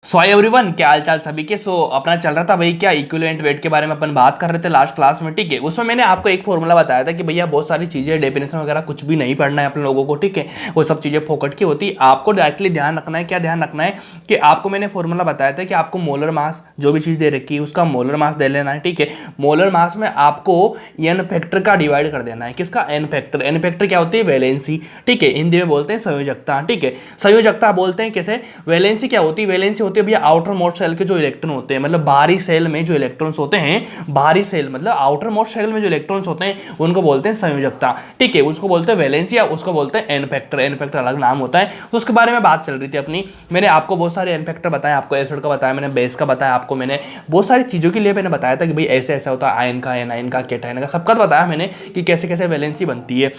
सो hi everyone, क्या हाल चाल सभी के। अपना चल रहा था भाई क्या इक्विवेलेंट वेट के बारे में अपन बात कर रहे थे लास्ट क्लास में। ठीक है, उसमें मैंने आपको एक फॉर्मूला बताया था कि भैया बहुत सारी चीज़ें डेफिनेशन वगैरह कुछ भी नहीं पढ़ना है अपन लोगों को। ठीक है, वो सब चीज़ें फोकट की होती। आपको डायरेक्टली ध्यान रखना है, क्या ध्यान रखना है कि आपको मैंने फॉर्मूला बताया था कि आपको मोलर मास जो भी चीज़ दे रखी है उसका मोलर मास दे लेना है। ठीक है, मोलर मास में आपको एन फैक्टर का डिवाइड कर देना है। किसका? N factor. एन फैक्टर क्या होती है? वैलेंसी। ठीक है, हिंदी में बोलते हैं संयोजकता। ठीक है, संयोजकता बोलते हैं कैसे? वैलेंसी क्या होती है? वैलेंसी होती है भैया आउटर मोस्ट सेल के जो इलेक्ट्रॉन होते हैं, मतलब बाहरी सेल में जो इलेक्ट्रॉन्स होते हैं, बाहरी सेल मतलब आउटर मोस्ट सेल में जो इलेक्ट्रॉन्स होते हैं उनको बोलते हैं संयोजकता। ठीक है, उसको बोलते हैं वैलेंसी या उसको बोलते हैं एन फैक्टर। एन फैक्टर अलग नाम होता है, तो उसके बारे में बात चल रही थी अपनी। मैंने आपको बहुत सारे एन फैक्टर बताए, आपको एसिड का बताया, मैंने बेस का बताया, आपको मैंने बहुत सारी चीज़ों के लिए मैंने बताया था कि भाई ऐसे ऐसा होता है, आयन का, एनायन का, कैटायन का, सबका बताया मैंने कि कैसे कैसे वैलेंसी बनती है।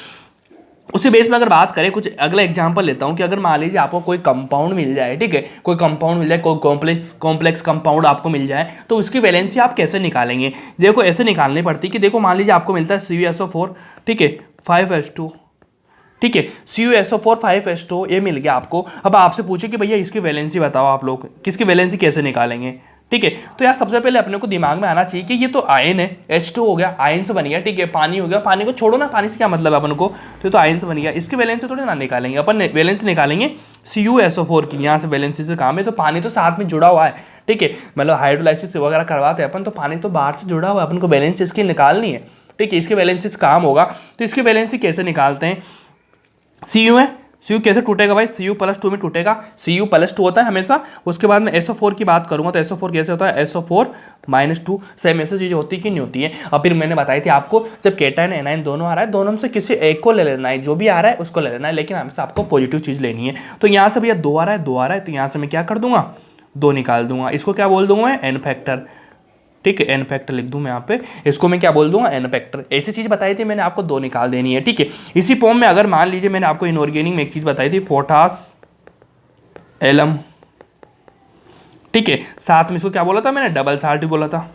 उसी बेस में अगर बात करें, कुछ अगला एग्जांपल लेता हूं कि अगर मान लीजिए आपको कोई कंपाउंड मिल जाए। ठीक है, कोई कंपाउंड मिल जाए, कोई कॉम्प्लेक्स कंपाउंड आपको मिल जाए, तो उसकी वैलेंसी आप कैसे निकालेंगे? देखो ऐसे निकालनी पड़ती है कि देखो मान लीजिए आपको मिलता है CuSO4। ठीक है, 5H2। ठीक है, CuSO4 5H2 ये मिल गया आपको। अब आपसे पूछे कि भैया इसकी वैलेंसी बताओ, आप लोग किसकी वैलेंसी कैसे निकालेंगे? ठीक है, तो यार सबसे पहले अपने को दिमाग में आना चाहिए कि ये तो आयन है, H2 हो गया, आयन से बन गया। ठीक है, पानी हो गया, पानी को छोड़ो ना, पानी से क्या मतलब है अपन को, तो ये तो आयन से बन गया। इसकी वैलेंसी थोड़ी ना निकालेंगे अपन, वैलेंसी निकालेंगे CuSO4 की। यहाँ से वैलेंसी से काम है, तो पानी तो साथ में जुड़ा हुआ है। ठीक है, मतलब हाइड्रोलाइसिस वगैरह करवाते हैं अपन, तो पानी तो बाहर से जुड़ा हुआ है, अपन को वैलेंसी इसकी निकालनी है। ठीक है, इसके वैलेंसी से काम होगा, तो इसकी वैलेंसी कैसे निकालते हैं? Cu है, Cu कैसे टूटेगा भाई? Cu+2 में टूटेगा, Cu+2 होता है हमेशा। उसके बाद में SO4 की बात करूंगा तो SO4 कैसे होता है? SO4-2। सेम ऐसे चीजें होती कि नहीं होती है? अब फिर मैंने बताई थी आपको, जब केटायन एनायन दोनों आ रहा है, दोनों में से किसी एक को ले लेना है, जो भी आ रहा है उसको ले लेना है, लेकिन हमेशा आपको पॉजिटिव चीज लेनी है। तो यहाँ से भैया 2 आ रहा है, 2 आ रहा है, तो यहाँ से मैं क्या कर दूंगा? 2 निकाल दूंगा। इसको क्या बोल दूंगा मैं? N factor. ठीक है, एन फैक्टर लिख दूं मैं यहाँ पे, इसको मैं क्या बोल दूंगा? N factor. ऐसी चीज बताई थी मैंने आपको, 2 निकाल देनी है। ठीक है, इसी फॉर्म में अगर मान लीजिए मैंने आपको इनऑर्गेनिक में एक चीज बताई थी, पोटास एलम। ठीक है, साथ में इसको क्या बोला था मैंने? डबल साल्ट भी बोला था।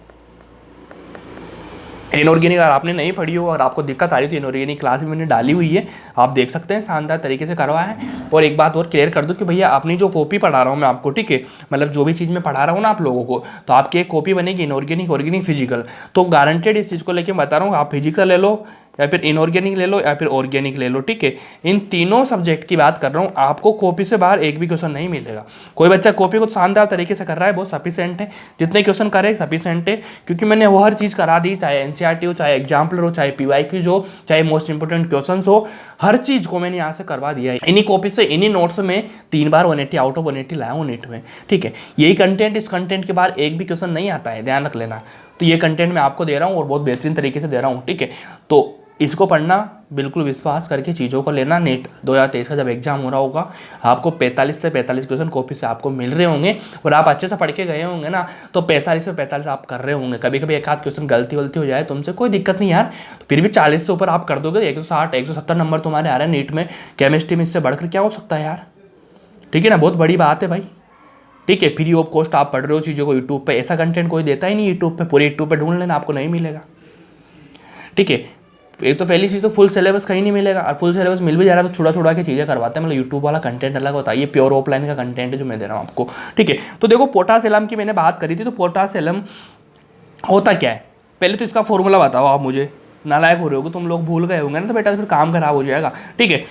इनऑर्गेनिक अगर आपने नहीं पढ़ी हो और आपको दिक्कत आ रही थी, इनऑर्गेनिक क्लास में मैंने डाली हुई है, आप देख सकते हैं, शानदार तरीके से करवाया है। और एक बात और क्लियर कर दूं कि भैया अपनी जो कॉपी पढ़ा रहा हूँ मैं आपको, ठीक है, मतलब जो भी चीज़ मैं पढ़ा रहा हूँ ना आप लोगों को, तो आपकी एक कॉपी बनेगी इनऑर्गेनिक, ऑर्गेनिक, फिजिकल। तो गारंटेड इस चीज़ को लेकर बता रहा हूँ, आप फिजिकल ले लो या फिर इनऑर्गेनिक ले लो या फिर ऑर्गेनिक ले लो। ठीक है, इन तीनों सब्जेक्ट की बात कर रहा हूँ, आपको कॉपी से बाहर एक भी क्वेश्चन नहीं मिलेगा। कोई बच्चा कॉपी को शानदार तरीके से कर रहा है, बहुत सफिशिएंट है, जितने क्वेश्चन करे सफिशिएंट है, क्योंकि मैंने वो हर चीज़ करा दी, चाहे एनसीईआरटी हो, चाहे एग्जाम्पलर हो, चाहे PYQ हो, चाहे मोस्ट इंपोर्टेंट क्वेश्चन हो, हर चीज़ को मैंने यहाँ से करवा दिया है। इन्हीं कॉपी से, इन्हीं नोट्स में 3 बार 180 आउट ऑफ 180 लाया हूँ नीट में। ठीक है, यही कंटेंट, इस कंटेंट के बाहर एक भी क्वेश्चन नहीं आता है, ध्यान रख लेना। तो ये कंटेंट मैं आपको दे रहा हूँ और बहुत बेहतरीन तरीके से दे रहा हूँ। ठीक है, तो इसको पढ़ना, बिल्कुल विश्वास करके चीज़ों को लेना। नेट 2023 का जब एग्जाम हो रहा होगा, आपको 45 से 45 क्वेश्चन कॉपी से आपको मिल रहे होंगे और आप अच्छे से पढ़ के गए होंगे ना, तो 45 से 45 आप कर रहे होंगे। कभी कभी एक आध क्वेश्चन गलती वलती हो जाए तुमसे, कोई दिक्कत नहीं यार, तो फिर भी 40 से ऊपर आप कर दोगे, 160 170 नंबर तुम्हारे आ रहे हैं नीट में। केमिस्ट्री में इससे बढ़कर क्या हो सकता है यार? ठीक है ना, बहुत बड़ी बात है भाई। ठीक है, फ्री ऑफ कॉस्ट आप पढ़ रहे हो चीज़ों को यूट्यूब पे, ऐसा कंटेंट कोई देता ही नहीं यूट्यूब पे, पूरे यूट्यूब पे ढूंढ लेना, आपको नहीं मिलेगा। ठीक है, एक तो पहली चीज़ तो फुल सिलेबस कहीं नहीं मिलेगा, और फुल सिलेबस मिल भी जा रहा है तो छुड़ा छुड़ा के चीज़ें करवाते हैं, मतलब यूट्यूब वाला कंटेंट अलग होता है, ये प्योर ऑफलाइन का कंटेंट है जो मैं दे रहा हूँ आपको। ठीक है, तो देखो पोटास एलम की मैंने बात करी थी, तो पोटास एलम होता क्या है? पहले तो इसका फॉर्मूला बताओ आप मुझे, नालायक हो रहे हो तुम लोग, भूल गए होंगे ना, तो बेटा फिर काम खराब हो जाएगा। ठीक है,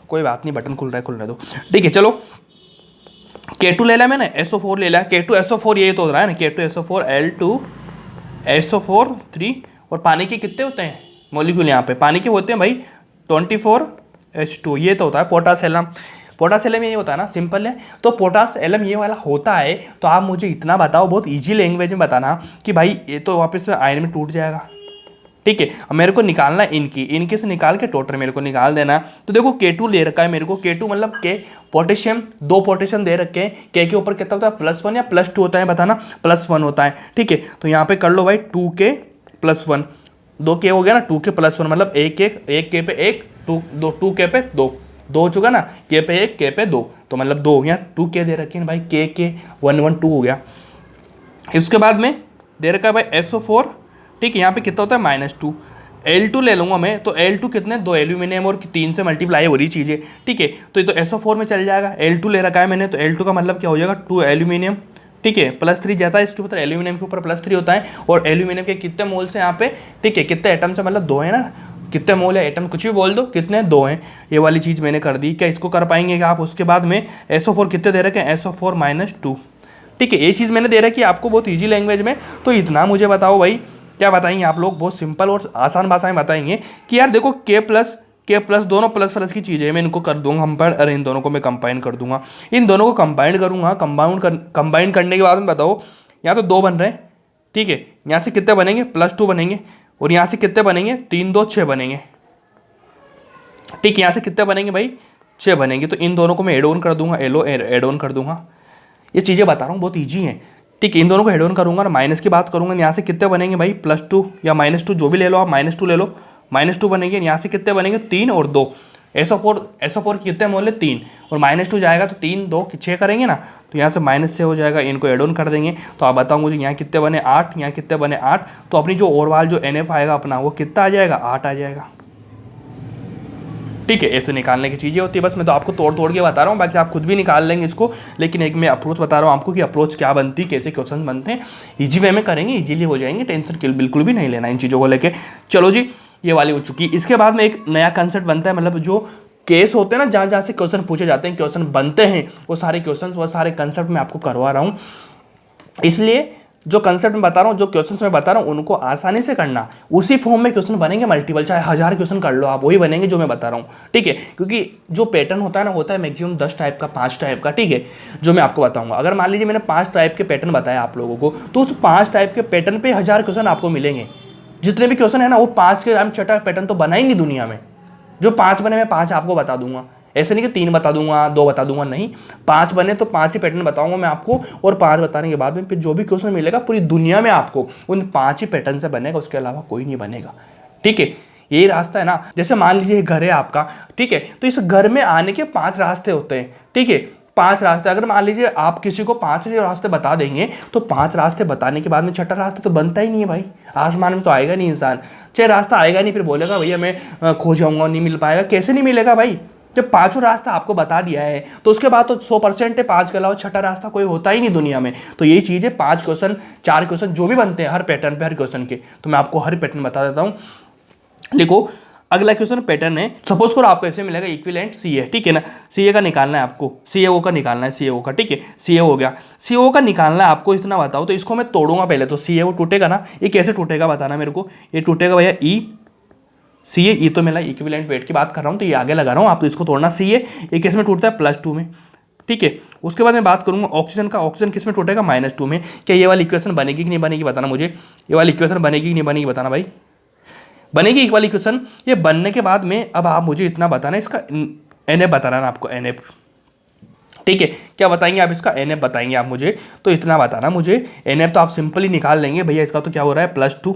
कोई बात नहीं, बटन खुल रहा है दो। ठीक है, चलो K2 ले लिया मैंने, SO4 ले लिया, K2SO4 ये तो हो रहा है ना, K2SO4 L2SO4 3, और पानी के कितने होते हैं मॉलिक्यूल? यहाँ पे पानी के होते हैं भाई 24H2, ये तो होता है पोटास एलम। पोटास एलम ये होता है ना, सिंपल है। तो पोटास एलम ये वाला होता है, तो आप मुझे इतना बताओ, बहुत इजी लैंग्वेज में बताना कि भाई ये तो वापस आयन में टूट जाएगा। ठीक है, अब मेरे को निकालना है इनकी से निकाल के टोटल मेरे को निकाल देना। तो देखो K2 ले रखा है मेरे को, K2 मतलब के पोटेशियम, 2 पोटेशियम दे रखे हैं। के ऊपर कितना होता है? +1 या +2 होता है, बताना। +1 होता है। ठीक है, तो यहाँ पे कर लो भाई 2K+1, 2K हो गया ना, 2K+1 मतलब एक K पे 1, 2K पे 2, 2 हो चुका ना, K पे 1, K पे 2, तो मतलब 2 हो गया। 2K दे रखे हैं भाई, K 1 1 2 हो गया। इसके बाद में दे रखा है भाई SO4। ठीक है, यहाँ पे कितना होता है? -2। L2 ले लूँगा मैं, तो L2 कितने, 2 एल्यूमिनियम और 3 से मल्टीप्लाई हो रही चीज़ें, ठीक है। तो ये तो SO4 में चल जाएगा, L2 ले रखा है मैंने, तो L2 का मतलब क्या हो जाएगा, 2 एल्यूमिनियम, ठीक है, +3 जाता है इसके ऊपर, एल्यूमिनियम के ऊपर +3 होता है। और एल्यूमिनियम के कितने मोल से यहाँ पे, ठीक है, कितने एटम से, मतलब 2 है ना, कितने मोल है, एटम कुछ भी बोल दो, कितने, 2 हैं। ये वाली चीज़ मैंने कर दी। क्या इसको कर पाएंगे क्या आप? उसके बाद में SO4 कितने दे रखे हैं, SO4 -2, ठीक है। ये चीज़ मैंने दे रखी है आपको बहुत ईजी लैंग्वेज में। तो इतना मुझे बताओ भाई, क्या बताएंगे आप लोग? बहुत सिंपल और आसान भाषा में बताएंगे कि यार देखो के प्लस दोनों प्लस प्लस की चीज़ें, मैं इनको कर दूंगा कंपाउंड, अरे इन दोनों को मैं कंबाइन कर दूंगा, इन दोनों को कंबाइन करूंगा, कंबाइन करने के बाद में बताओ, यहाँ तो 2 बन रहे हैं, ठीक है, यहाँ से कितने बनेंगे, +2 बनेंगे, और यहाँ से कितने बनेंगे, 3 2 6 बनेंगे, ठीक है। यहाँ से कितने बनेंगे भाई, 6 बनेंगे। तो इन दोनों को मैं एड ऑन कर दूंगा, एड ऑन कर दूंगा। ये चीज़ें बता रहा हूँ बहुत ईजी हैं, ठीक है। इन दोनों को हेड ऑन करूँगा, माइनस की बात करूँगा, यहाँ से कितने बनेंगे भाई, +2 या -2 जो भी ले लो आप, -2 ले लो, -2 बनेंगे। यहाँ से कितने बनेंगे, 3 और 2, SO4 की कितने मोल है, 3, और -2 जाएगा तो 3 2 6 करेंगे ना, तो यहाँ से -6 हो जाएगा, इनको एड ऑन कर देंगे। तो आप बताओ मुझे यहाँ कितने बने, 8, यहाँ कितने बने, 8। तो अपनी जो ओवरऑल जो NF आएगा अपना, वो कितना आ जाएगा, 8 आ जाएगा, ठीक है। ऐसे निकालने की चीज़ें होती है, बस मैं तो आपको तोड़ तोड़ के बता रहा हूँ, बाकी आप खुद भी निकाल लेंगे इसको। लेकिन एक मैं अप्रोच बता रहा हूँ आपको कि अप्रोच क्या बनती है, कैसे क्वेश्चन बनते हैं, इजी वे में करेंगे, इजीली हो जाएंगे, टेंशन बिल्कुल भी नहीं लेना इन चीज़ों को लेके। चलो जी, ये वाली हो चुकी। इसके बाद में एक नया कंसेप्ट बनता है, मतलब जो केस होते हैं ना, जहाँ जहाँ से क्वेश्चन पूछे जाते हैं, क्वेश्चन बनते हैं, वो सारे क्वेश्चन, वो सारे कंसेप्ट मैं आपको करवा रहा हूँ। इसलिए जो कंसेप्ट में बता रहा हूँ, जो क्वेश्चंस मैं बता रहा हूँ, उनको आसानी से करना, उसी फॉर्म में क्वेश्चन बनेंगे, मल्टीपल, चाहे 1000 क्वेश्चन कर लो आप, वही बनेंगे जो मैं बता रहा हूँ, ठीक है। क्योंकि जो पैटर्न होता है ना, होता है मैक्सिमम 10 टाइप का, 5 टाइप का, ठीक है, जो मैं आपको बताऊंगा। अगर मान लीजिए मैंने 5 टाइप के पैटर्न बताया आप लोगों को, तो उस 5 टाइप के पैटर्न पे 1000 क्वेश्चन आपको मिलेंगे। जितने भी क्वेश्चन है ना, वो 5 के 6 पैटर्न तो बना ही नहीं दुनिया में। जो 5 बने, मैं 5 आपको बता दूंगा, ऐसे नहीं कि 3 बता दूंगा, 2 बता दूंगा, नहीं, 5 बने तो 5 ही पैटर्न बताऊंगा मैं आपको। और 5 बताने के बाद में फिर जो भी क्वेश्चन मिलेगा पूरी दुनिया में आपको उन 5 ही पैटर्न से बनेगा, उसके अलावा कोई नहीं बनेगा, ठीक है। यही रास्ता है ना। जैसे मान लीजिए घर है आपका, ठीक है, तो इस घर में आने के 5 रास्ते होते हैं, ठीक है, 5 रास्ते। अगर मान लीजिए आप किसी को 5 रास्ते बता देंगे, तो 5 रास्ते बताने के बाद में 6ठा रास्ता तो बनता ही नहीं है भाई, आसमान में तो आएगा नहीं इंसान, 6 रास्ता आएगा नहीं, फिर बोलेगा भैया मैं खो जाऊंगा, नहीं मिल पाएगा। कैसे नहीं मिलेगा भाई, जब 5 रास्ता आपको बता दिया है, तो उसके बाद तो 100% है, 5 के अलावा 6ठा रास्ता कोई होता ही नहीं दुनिया में। तो यही चीज़ है, 5 क्वेश्चन, 4 क्वेश्चन जो भी बनते हैं हर पैटर्न पे, हर क्वेश्चन के, तो मैं आपको हर पैटर्न बता देता हूँ। लिखो, अगला क्वेश्चन पैटर्न है, सपोज करो आपको ऐसे मिलेगा इक्विवेलेंट CA, ठीक है ना, CA का निकालना है आपको, CAO का निकालना है, CAO का, ठीक है, CAO हो गया, CAO का निकालना है आपको, इतना बताओ। तो इसको मैं तोड़ूंगा पहले, तो CAO टूटेगा ना, ये कैसे टूटेगा बताना मेरे को। ये टूटेगा भैया CA, ये तो मेरा इक्विवेलेंट वेट की बात कर रहा हूँ, तो ये आगे लगा रहा हूँ, आप तो इसको तोड़ना। CA ये किस में टूटता है, +2 में, ठीक है। उसके बाद मैं बात करूंगा ऑक्सीजन का, ऑक्सीजन किस में टूटेगा, -2 में। क्या ये वाली इक्वेशन बनेगी कि नहीं बनेगी बताना मुझे, ये वाली इक्वेशन बनेगी कि नहीं बनेगी बताना भाई, बनेगी एक वाली क्वेश्चन। ये बनने के बाद में अब आप मुझे इतना बताना, इसका NF बताना है आपको, NF, ठीक है। क्या बताएंगे आप, इसका NF बताएंगे आप मुझे, तो इतना बताना मुझे। NF तो आप सिंपली निकाल लेंगे भैया, इसका तो क्या हो रहा है, +2,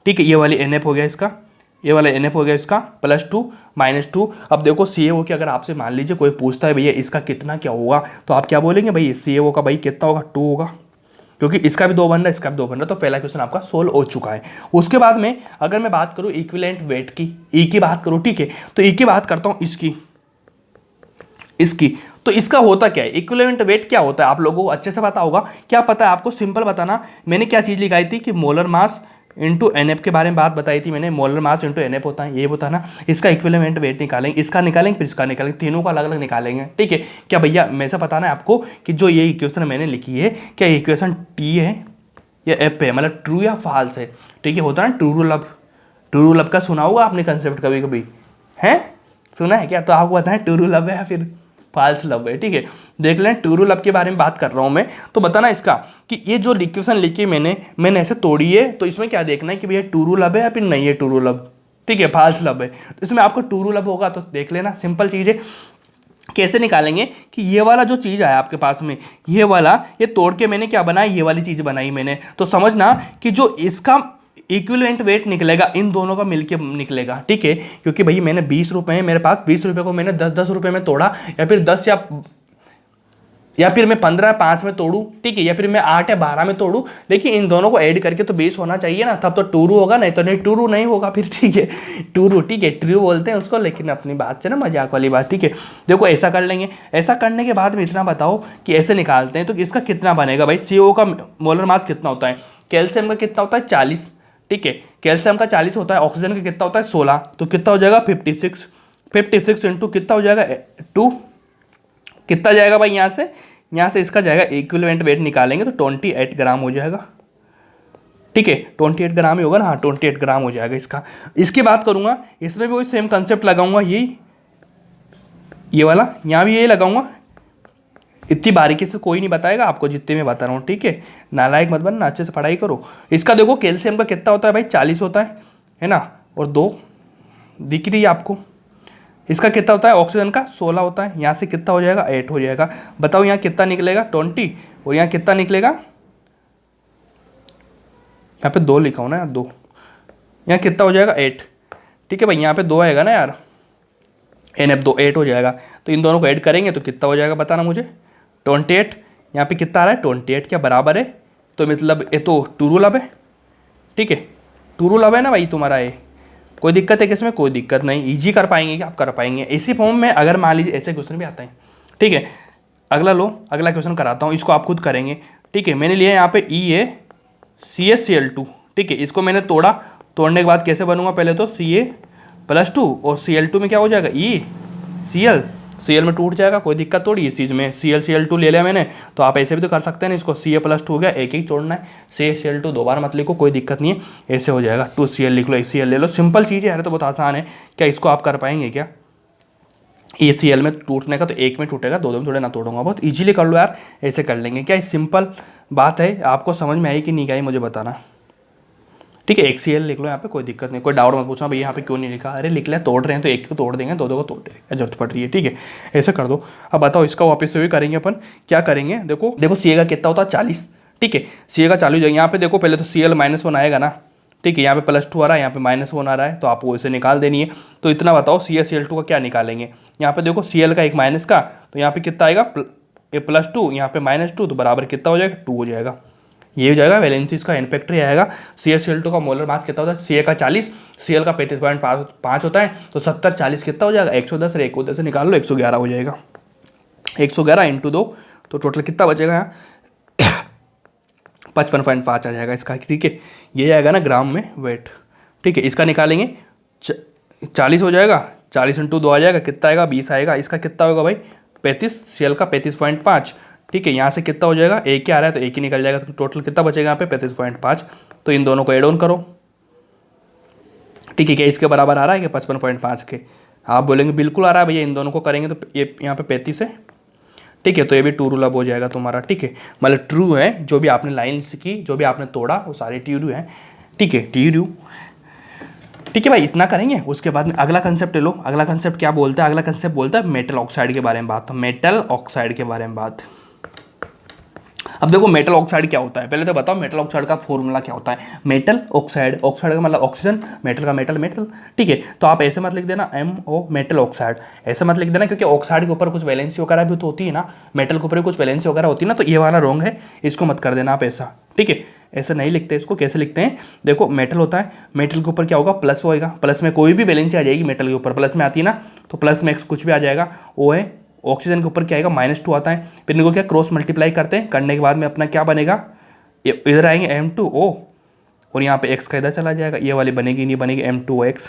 ठीक है। ये वाली NF हो गया इसका, ये वाला NF हो गया इसका, +2 -2। अब देखो CAO की अगर आपसे मान लीजिए कोई पूछता है भैया इसका कितना क्या होगा, तो आप क्या बोलेंगे भाई, CAO का भाई कितना होगा, 2 होगा, क्योंकि इसका भी 2 बन रहा है, इसका भी 2 बन रहा है। तो पहला क्वेश्चन आपका सोल्व हो चुका है। उसके बाद में अगर मैं बात करूं इक्विवेलेंट वेट की, E की बात करूं, ठीक है, तो E की बात करता हूं, इसकी तो इसका होता क्या है, इक्विवेलेंट वेट क्या होता है आप लोगों को अच्छे से पता होगा। क्या पता है आपको, सिंपल बताना। मैंने क्या चीज़ लिखाई थी कि मोलर मास इंटू NF के बारे में बात बताई थी मैंने, मोलर मास इंटू NF होता है, ये होता है ना। इसका इक्विवेलेंट वेट निकालेंगे, इसका निकालेंगे, फिर इसका निकालेंगे, तीनों का अलग अलग निकालेंगे, ठीक है। क्या भैया मैं से बताना है आपको कि जो ये इक्वेशन मैंने लिखी है, क्या इक्वेशन T है या F है, मतलब ट्रू या फॉल्स है, ठीक है। होता है ना ट्रू रूल अब का सुना होगा आपने कंसेप्ट कभी कभी, है सुना है क्या, तो आपको बताएं ट्रू रूल अब है या फिर फॉल्स लव है, ठीक है। देख लें, ट्रू रूल अब के बारे में बात कर रहा हूँ मैं, तो बताना इसका कि ये जो इक्वेशन लिखी मैंने ऐसे तोड़ी है, तो इसमें क्या देखना है कि भैया ट्रू रूल अब है या फिर नहीं है ट्रू रूल अब, ठीक है, फॉल्स लव है। तो इसमें आपको ट्रू रूल अब होगा, तो देख लेना, सिंपल चीज़ है। कैसे निकालेंगे कि ये वाला जो चीज़ आया आपके पास में, ये वाला, ये तोड़ के मैंने क्या बनाया, ये वाली चीज़ बनाई मैंने। तो समझना कि जो इसका इक्विवेलेंट वेट निकलेगा, इन दोनों का मिलके निकलेगा, ठीक है। क्योंकि भाई मैंने 20 रुपए है मेरे पास, 20 रुपए को मैंने 10-10 रुपए में तोड़ा, या फिर 10 या या फिर मैं 15 5 में तोड़ूं, ठीक है, या फिर मैं 8 या 12 में तोड़ूं, लेकिन इन दोनों को ऐड करके तो 20 होना चाहिए ना, तब तो टूरू होगा, नहीं तो नहीं टूरू नहीं होगा फिर, ठीक है। टूरू, ठीक है, ट्रू बोलते हैं उसको, लेकिन अपनी बात से ना मजाक वाली बात, ठीक है। देखो ऐसा कर लेंगे। ऐसा करने के बाद में इतना बताओ कि ऐसे निकालते हैं तो इसका कितना बनेगा भाई, CO का मोलर मास कितना होता है, कैल्शियम का कितना होता है 40, ठीक है, कैल्शियम का 40 होता है, ऑक्सीजन का कितना होता है 16, तो कितना हो जाएगा 56, 56 इंटू कितना हो जाएगा 2, कितना जाएगा भाई यहाँ से इसका जाएगा इक्विवेलेंट वेट निकालेंगे तो 28 ग्राम हो जाएगा, ठीक है, 28 ग्राम ही होगा ना, हाँ 28 ग्राम हो जाएगा इसका। इसकी बात करूंगा, इसमें भी वही सेम कंसेप्ट लगाऊंगा, ये वाला यहाँ भी यही लगाऊंगा। इतनी बारीकी से कोई नहीं बताएगा आपको जितने में बता रहा हूँ, ठीक है, नालायक मत बनना, अच्छे से पढ़ाई करो। इसका देखो कैल्शियम का कितना होता है भाई 40 होता है ना, और 2 दिख रही है आपको। इसका कितना होता है ऑक्सीजन का 16 होता है, यहाँ से कितना हो जाएगा 8 हो जाएगा। बताओ यहाँ कितना निकलेगा 20, और यहाँ कितना निकलेगा, यहाँ पे 2 लिखा हो ना यार, 2, यहाँ कितना हो जाएगा 8, ठीक है भाई, यहाँ पे 2 आएगा ना यार, NF 2 8 हो जाएगा। तो इन दोनों को ऐड करेंगे तो कितना हो जाएगा बताना मुझे, 28, यहाँ पे कितना आ रहा है 28 क्या बराबर है, तो मतलब ये तो टूरू लब है, ठीक है, टूरू लब है ना भाई तुम्हारा ये। कोई दिक्कत है किसमें, कोई दिक्कत नहीं, इजी कर पाएंगे क्या आप, कर पाएंगे इसी फॉर्म में। अगर मान लीजिए ऐसे क्वेश्चन भी आता है, ठीक है, अगला लो, अगला क्वेश्चन कराता हूँ, इसको आप खुद करेंगे, ठीक है। मैंने लिया यहाँ पे EaCsCl2, ठीक है, इसको मैंने तोड़ा, तोड़ने के बाद कैसे बनूंगा, पहले तो Ca+2 और Cl2 में क्या हो जाएगा Cl में टूट जाएगा, कोई दिक्कत थोड़ी इस चीज़ में। Cl2 ले लिया मैंने, तो आप ऐसे भी तो कर सकते हैं ना, इसको Ca+2 हो गया, एक एक जोड़ना है, Cl2 2 बार मत लिखो, कोई दिक्कत नहीं है, ऐसे हो जाएगा 2Cl लिख लो, Cl ले लो, सिंपल चीज़ है यार, तो बहुत आसान है। क्या इसको आप कर पाएंगे क्या, Cl में टूटने का तो एक में टूटेगा, 2 में थोड़े ना तोड़ूंगा, बहुत ईजिली कर लो यार, ऐसे कर लेंगे क्या, सिंपल बात है। आपको समझ में आई कि नहीं आई मुझे बताना, ठीक है। HCl लिख लो यहाँ पे, कोई दिक्कत नहीं, कोई डाउट मत पूछना भाई यहाँ पे क्यों नहीं लिखा, अरे लिख लिया, तोड़ रहे हैं तो एक को तोड़ देंगे, 2 को तोड़ देंगे, जरूरत पड़ रही है, ठीक है, ऐसे कर दो। अब बताओ इसका वापस से भी करेंगे अपन, क्या करेंगे, देखो Ca का कितना होता है 40, ठीक है, Ca का 40 हो जाएगा। यहाँ पे देखो पहले तो Cl-1 आएगा ना, ठीक है, यहाँ पे +2 आ रहा है, यहाँ पे -1 आ रहा है, तो आपको इसे निकाल देनी है। तो इतना बताओ CaCl2 का क्या निकालेंगे, यहाँ पे देखो Cl का एक माइनस का, तो यहाँ पे कितना आएगा +2, यहाँ पे -2, तो बराबर कितना हो जाएगा 2 हो जाएगा, ये हो जाएगा वैलेंसी इसका एन फैक्टर आएगा। CaCl2 का मोलर मास कितना होता है, Ca का 40, Cl का 35.5 होता है, तो 70 40 कितना हो जाएगा 110, 110 से निकाल लो 111 हो जाएगा, 111 × 2, तो टोटल कितना बचेगा यहाँ 55.5 आ जाएगा इसका, ठीक है, ये आएगा ना ग्राम में वेट, ठीक है। इसका निकालेंगे 40 हो जाएगा, 40 × 2 आ जाएगा, कितना आएगा 20 आएगा। इसका कितना होगा भाई 35, Cl का 35.5, ठीक है, यहाँ से कितना हो जाएगा, एक ही आ रहा है तो एक ही निकल जाएगा, तो टोटल कितना बचेगा यहाँ पे 35.5। तो इन दोनों को एड ऑन करो, ठीक है, क्या इसके बराबर आ रहा है कि 55.5 के, आप बोलेंगे बिल्कुल आ रहा है भैया, इन दोनों को करेंगे तो ये यहाँ पे 35 है, ठीक है, तो ये भी ट्रू लब हो जाएगा तुम्हारा, ठीक है, मतलब ट्रू है, जो भी आपने लाइन्स की, जो भी आपने तोड़ा वो सारे ट्रू हैं, ठीक है, ट्रू, ठीक है भाई, इतना करेंगे। उसके बाद में अगला कंसेप्ट ले लो, अगला कंसेप्ट क्या बोलता है, अगला कंसेप्ट बोलता है मेटल ऑक्साइड के बारे में बात, तो मेटल ऑक्साइड के बारे में बात। अब देखो मेटल ऑक्साइड क्या होता है, पहले तो बताओ मेटल ऑक्साइड का फॉर्मूला क्या होता है। मेटल ऑक्साइड, ऑक्साइड का मतलब ऑक्सीजन, मेटल का मेटल, ठीक है, तो आप ऐसे मत लिख देना MO मेटल ऑक्साइड, ऐसे मत लिख देना, क्योंकि ऑक्साइड के ऊपर कुछ वैलेंसी वगैरह भी तो होती है ना, मेटल के ऊपर भी कुछ वैलेंसी वगैरह होती है ना, तो ये वाला रॉन्ग है, इसको मत कर देना आप ऐसा, ठीक है, ऐसे नहीं लिखते इसको, कैसे लिखते हैं, देखो मेटल होता है, मेटल के ऊपर क्या होगा प्लस होएगा, प्लस में कोई भी वैलेंसी आ जाएगी, मेटल के ऊपर प्लस में आती है ना, तो प्लस में एक्स कुछ भी आ जाएगा, वो है। ऑक्सीजन के ऊपर क्या आएगा -2 आता है, फिर इनको क्या क्रॉस मल्टीप्लाई करते हैं, करने के बाद में अपना क्या बनेगा, इधर आएंगे M2O और यहाँ पे x का इधर चला जाएगा, ये वाली बनेगी नहीं, बनेगी M2X।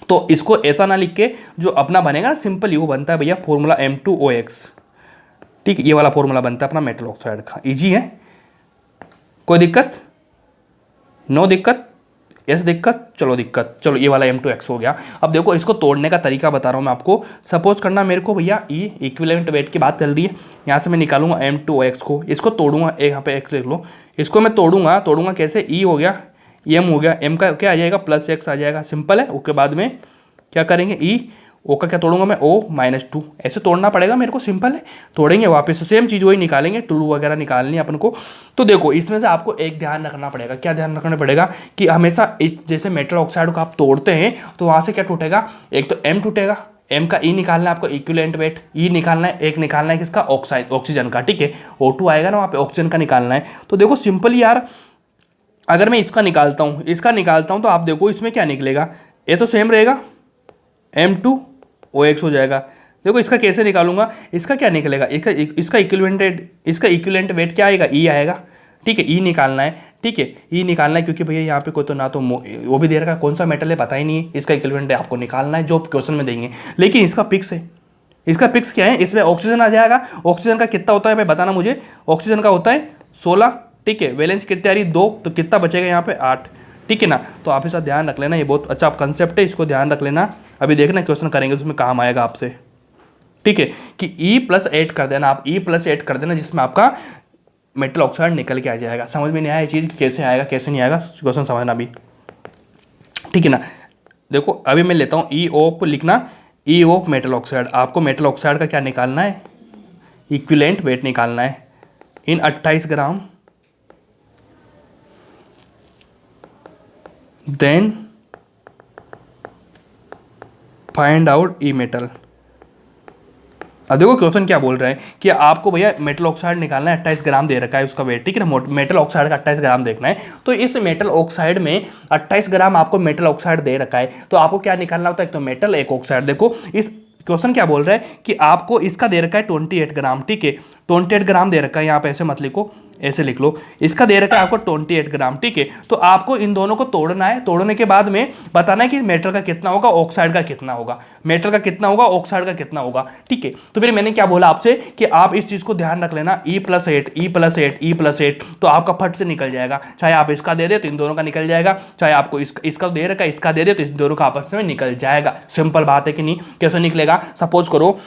तो इसको ऐसा ना लिख के जो अपना बनेगा ना सिंपल, ये बनता है भैया फॉर्मूला M2OX, ठीक है, ये वाला फॉर्मूला बनता है अपना मेटल ऑक्साइड का, इजी है, कोई दिक्कत, नो दिक्कत, ऐस दिक्कत, चलो दिक्कत, चलो ये वाला M2X हो गया। अब देखो इसको तोड़ने का तरीका बता रहा हूँ मैं आपको। सपोज करना मेरे को भैया ये इक्विवेलेंट वेट की बात चल रही है, यहाँ से मैं निकालूंगा M2X को, इसको तोड़ूंगा, यहाँ पे X लिख लो, इसको मैं तोड़ूंगा कैसे, E हो गया, M हो गया, M का क्या आ जाएगा +X आ जाएगा, सिंपल है। उसके बाद में क्या करेंगे, E O का क्या तोड़ूंगा मैं, O-2, ऐसे तोड़ना पड़ेगा मेरे को, सिंपल है। तोड़ेंगे वापस से सेम चीज़ वही निकालेंगे, ट्रू वगैरह निकालनी है अपन को। तो देखो इसमें से आपको एक ध्यान रखना पड़ेगा, क्या ध्यान रखना पड़ेगा कि हमेशा इस जैसे मेटल ऑक्साइड को आप तोड़ते हैं तो वहाँ से क्या टूटेगा, एक तो M टूटेगा, M का E निकालना है आपको, इक्विवेलेंट वेट E निकालना है, एक निकालना है किसका, ऑक्सीजन का, ठीक है। O2 आएगा ना वहाँ पे, ऑक्सीजन का निकालना है। तो देखो सिंपल यार, अगर मैं इसका निकालता हूँ तो आप देखो इसमें क्या निकलेगा, ये तो सेम रहेगा, M2OX हो जाएगा। देखो इसका कैसे निकालूंगा, इसका क्या निकलेगा, इसका इक्विवेलेंट वेट क्या आएगा, E आएगा, ठीक है। E निकालना है, ठीक है, E निकालना है, क्योंकि भैया यहाँ पे कोई तो ना तो वो भी दे रखा है, कौन सा मेटल है पता ही नहीं है, इसका इक्विवेलेंट आपको निकालना है जो क्वेश्चन में देंगे। लेकिन इसका पिक्स है, इसका पिक्स क्या है, इसमें ऑक्सीजन आ जाएगा। ऑक्सीजन का कितना होता है भाई बताना मुझे, ऑक्सीजन का होता है 16, ठीक है। वैलेंस कितनी आ रही 2, तो कितना बचेगा यहाँ पे 8, ठीक है ना। तो आप इसका ध्यान रख लेना, ये बहुत अच्छा कंसेप्ट है, इसको ध्यान रख लेना। अभी देखना क्वेश्चन करेंगे उसमें काम आएगा आपसे, ठीक है, कि E+8 कर देना, आप E+8 कर देना, जिसमें आपका मेटल ऑक्साइड निकल के आ जाएगा। समझ में नहीं आया ये चीज़ कैसे आएगा कैसे नहीं आएगा, क्वेश्चन समझना भी, ठीक है ना। देखो अभी मैं लेता हूँ EO लिखना, EO मेटल ऑक्साइड, आपको मेटल ऑक्साइड का क्या निकालना है, इक्विवेलेंट वेट निकालना है इन 28 ग्राम, देन फाइंड आउट ई मेटल। अब देखो क्वेश्चन क्या बोल रहा है कि आपको भैया मेटल ऑक्साइड निकालना है, 28 ग्राम दे रखा है उसका वेट, ठीक है ना। मेटल ऑक्साइड का 28 ग्राम देखना है, तो इस मेटल ऑक्साइड में 28 ग्राम आपको मेटल ऑक्साइड दे रखा है, तो आपको क्या निकालना होता है, एक तो मेटल एक ऑक्साइड। देखो इस क्वेश्चन क्या बोल रहा है कि आपको इसका दे रखा है 28 ग्राम, ठीक है, 28 ग्राम दे रखा है, यहाँ पे ऐसे मत लिखो, ऐसे लिख लो, इसका दे रखा है आपको 28 ग्राम, ठीक है। तो आपको इन दोनों को तोड़ना है, तोड़ने के बाद में बताना है कि मेटल का कितना होगा, ऑक्साइड का कितना होगा, मेटल का कितना होगा, ऑक्साइड का कितना होगा, ठीक है। तो फिर मैंने क्या बोला आपसे कि आप इस चीज को ध्यान रख लेना, E+8 तो आपका फट से निकल जाएगा। चाहे आप इसका दे दे तो इन दोनों का निकल जाएगा, चाहे आपको इसका दे रखा है इसका दे दे तो इन दोनों का आपस में निकल जाएगा। सिंपल बात है कि नहीं, कैसे निकलेगा, सपोज करो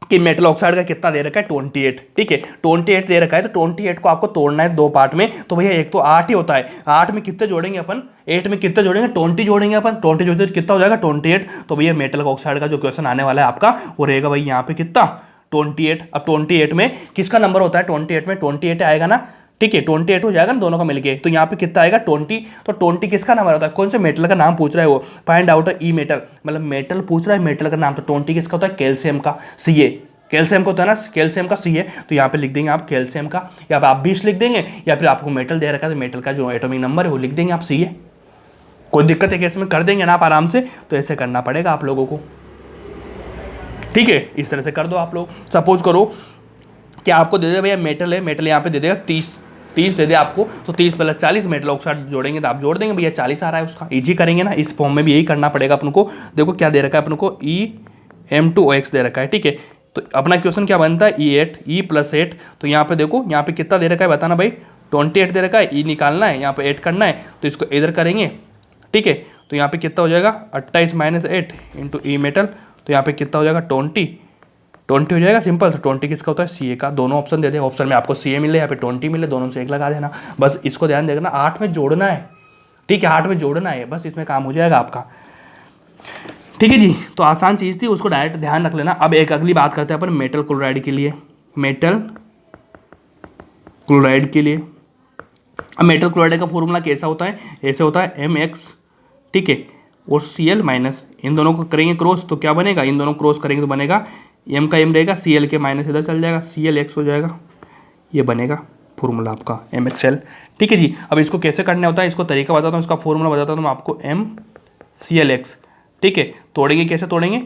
कि मेटल ऑक्साइड का कितना दे रखा है 28, ठीक है, 28 दे रखा है, तो 28 को आपको तोड़ना है 2 पार्ट में। तो भैया एक तो 8 ही होता है, 8 में कितने जोड़ेंगे अपन, 8 में कितने जोड़ेंगे, 20 जोड़ेंगे अपन, 20 जोड़ते तो कितना हो जाएगा 28। तो भैया मेटल ऑक्साइड का जो क्वेश्चन आने वाला है आपका वो रहेगा भाई यहाँ पे कितना 28। अब 28 में किसका नंबर होता है, 28 में 28 आएगा ना, ठीक है, 28 हो जाएगा ना दोनों का मिलके, तो यहाँ पे कितना आएगा 20। तो 20 किसका नंबर होता है, कौन से मेटल का नाम पूछ रहा है वो, फाइंड आउट ई मेटल, मतलब मेटल पूछ रहा है मेटल का नाम, तो 20 किसका होता है, कैल्शियम का, Ca, कैल्शियम को होता है ना, कैल्शियम का Ca, तो यहाँ पे लिख देंगे आप कैल्शियम का, या आप 20 लिख देंगे, या फिर आपको मेटल दे रखा है तो मेटल का जो एटॉमिक नंबर है वो लिख देंगे आप Ca। कोई दिक्कत है कि इसमें कर देंगे ना आप आराम से, तो ऐसे करना पड़ेगा आप लोगों को, ठीक है, इस तरह से कर दो आप लोग। सपोज करो कि आपको दे दे भैया मेटल है, मेटल यहाँ पे दे देगा 30 दे दे आपको, तो 30 + 40 मेटल ऑक्साइड जोड़ेंगे तो आप जोड़ देंगे भैया 40 आ रहा है उसका, इजी करेंगे ना, इस फॉर्म में भी यही करना पड़ेगा अपन को। देखो क्या दे रखा है अपन को, EM2OX दे रखा है, ठीक है। तो अपना क्वेश्चन क्या बनता है, E+8, तो यहाँ पे देखो यहाँ पे कितना दे रखा है बताना भाई, 28 दे रखा है, E निकालना है, यहाँ पे 8 करना है, तो इसको इधर करेंगे, ठीक है। तो यहाँ पे कितना हो जाएगा 28 - 8 × ई मेटल, तो यहाँ पे कितना हो जाएगा 20 हो जाएगा, सिंपल। तो 20 किसका होता है, Ca का। दोनों ऑप्शन दे दे, ऑप्शन में आपको Ca मिले, यहाँ पे 20 मिले, दोनों से एक लगा देना, बस इसको ध्यान देना, 8 में जोड़ना है, ठीक है, 8 में जोड़ना है, बस इसमें काम हो जाएगा आपका, ठीक है जी। तो आसान चीज़ थी, उसको डायरेक्ट ध्यान रख लेना। अब एक अगली बात करते हैं अपन मेटल क्लोराइड के लिए, मेटल क्लोराइड के लिए। अब मेटल क्लोराइड का फॉर्मूला कैसा होता है, ऐसे होता है Mx, ठीक है, और Cl-, इन दोनों को करेंगे क्रॉस, तो क्या बनेगा, इन दोनों क्रॉस करेंगे तो बनेगा M का M रहेगा, Cl के माइनस इधर चल जाएगा, ClX हो जाएगा, ये बनेगा फॉर्मूला आपका MxL, ठीक है जी। अब इसको कैसे करना होता है, इसको तरीका बताता हूँ, इसका फॉर्मूला बताता हूँ मैं आपको, MClX, ठीक है। तोड़ेंगे कैसे तोड़ेंगे,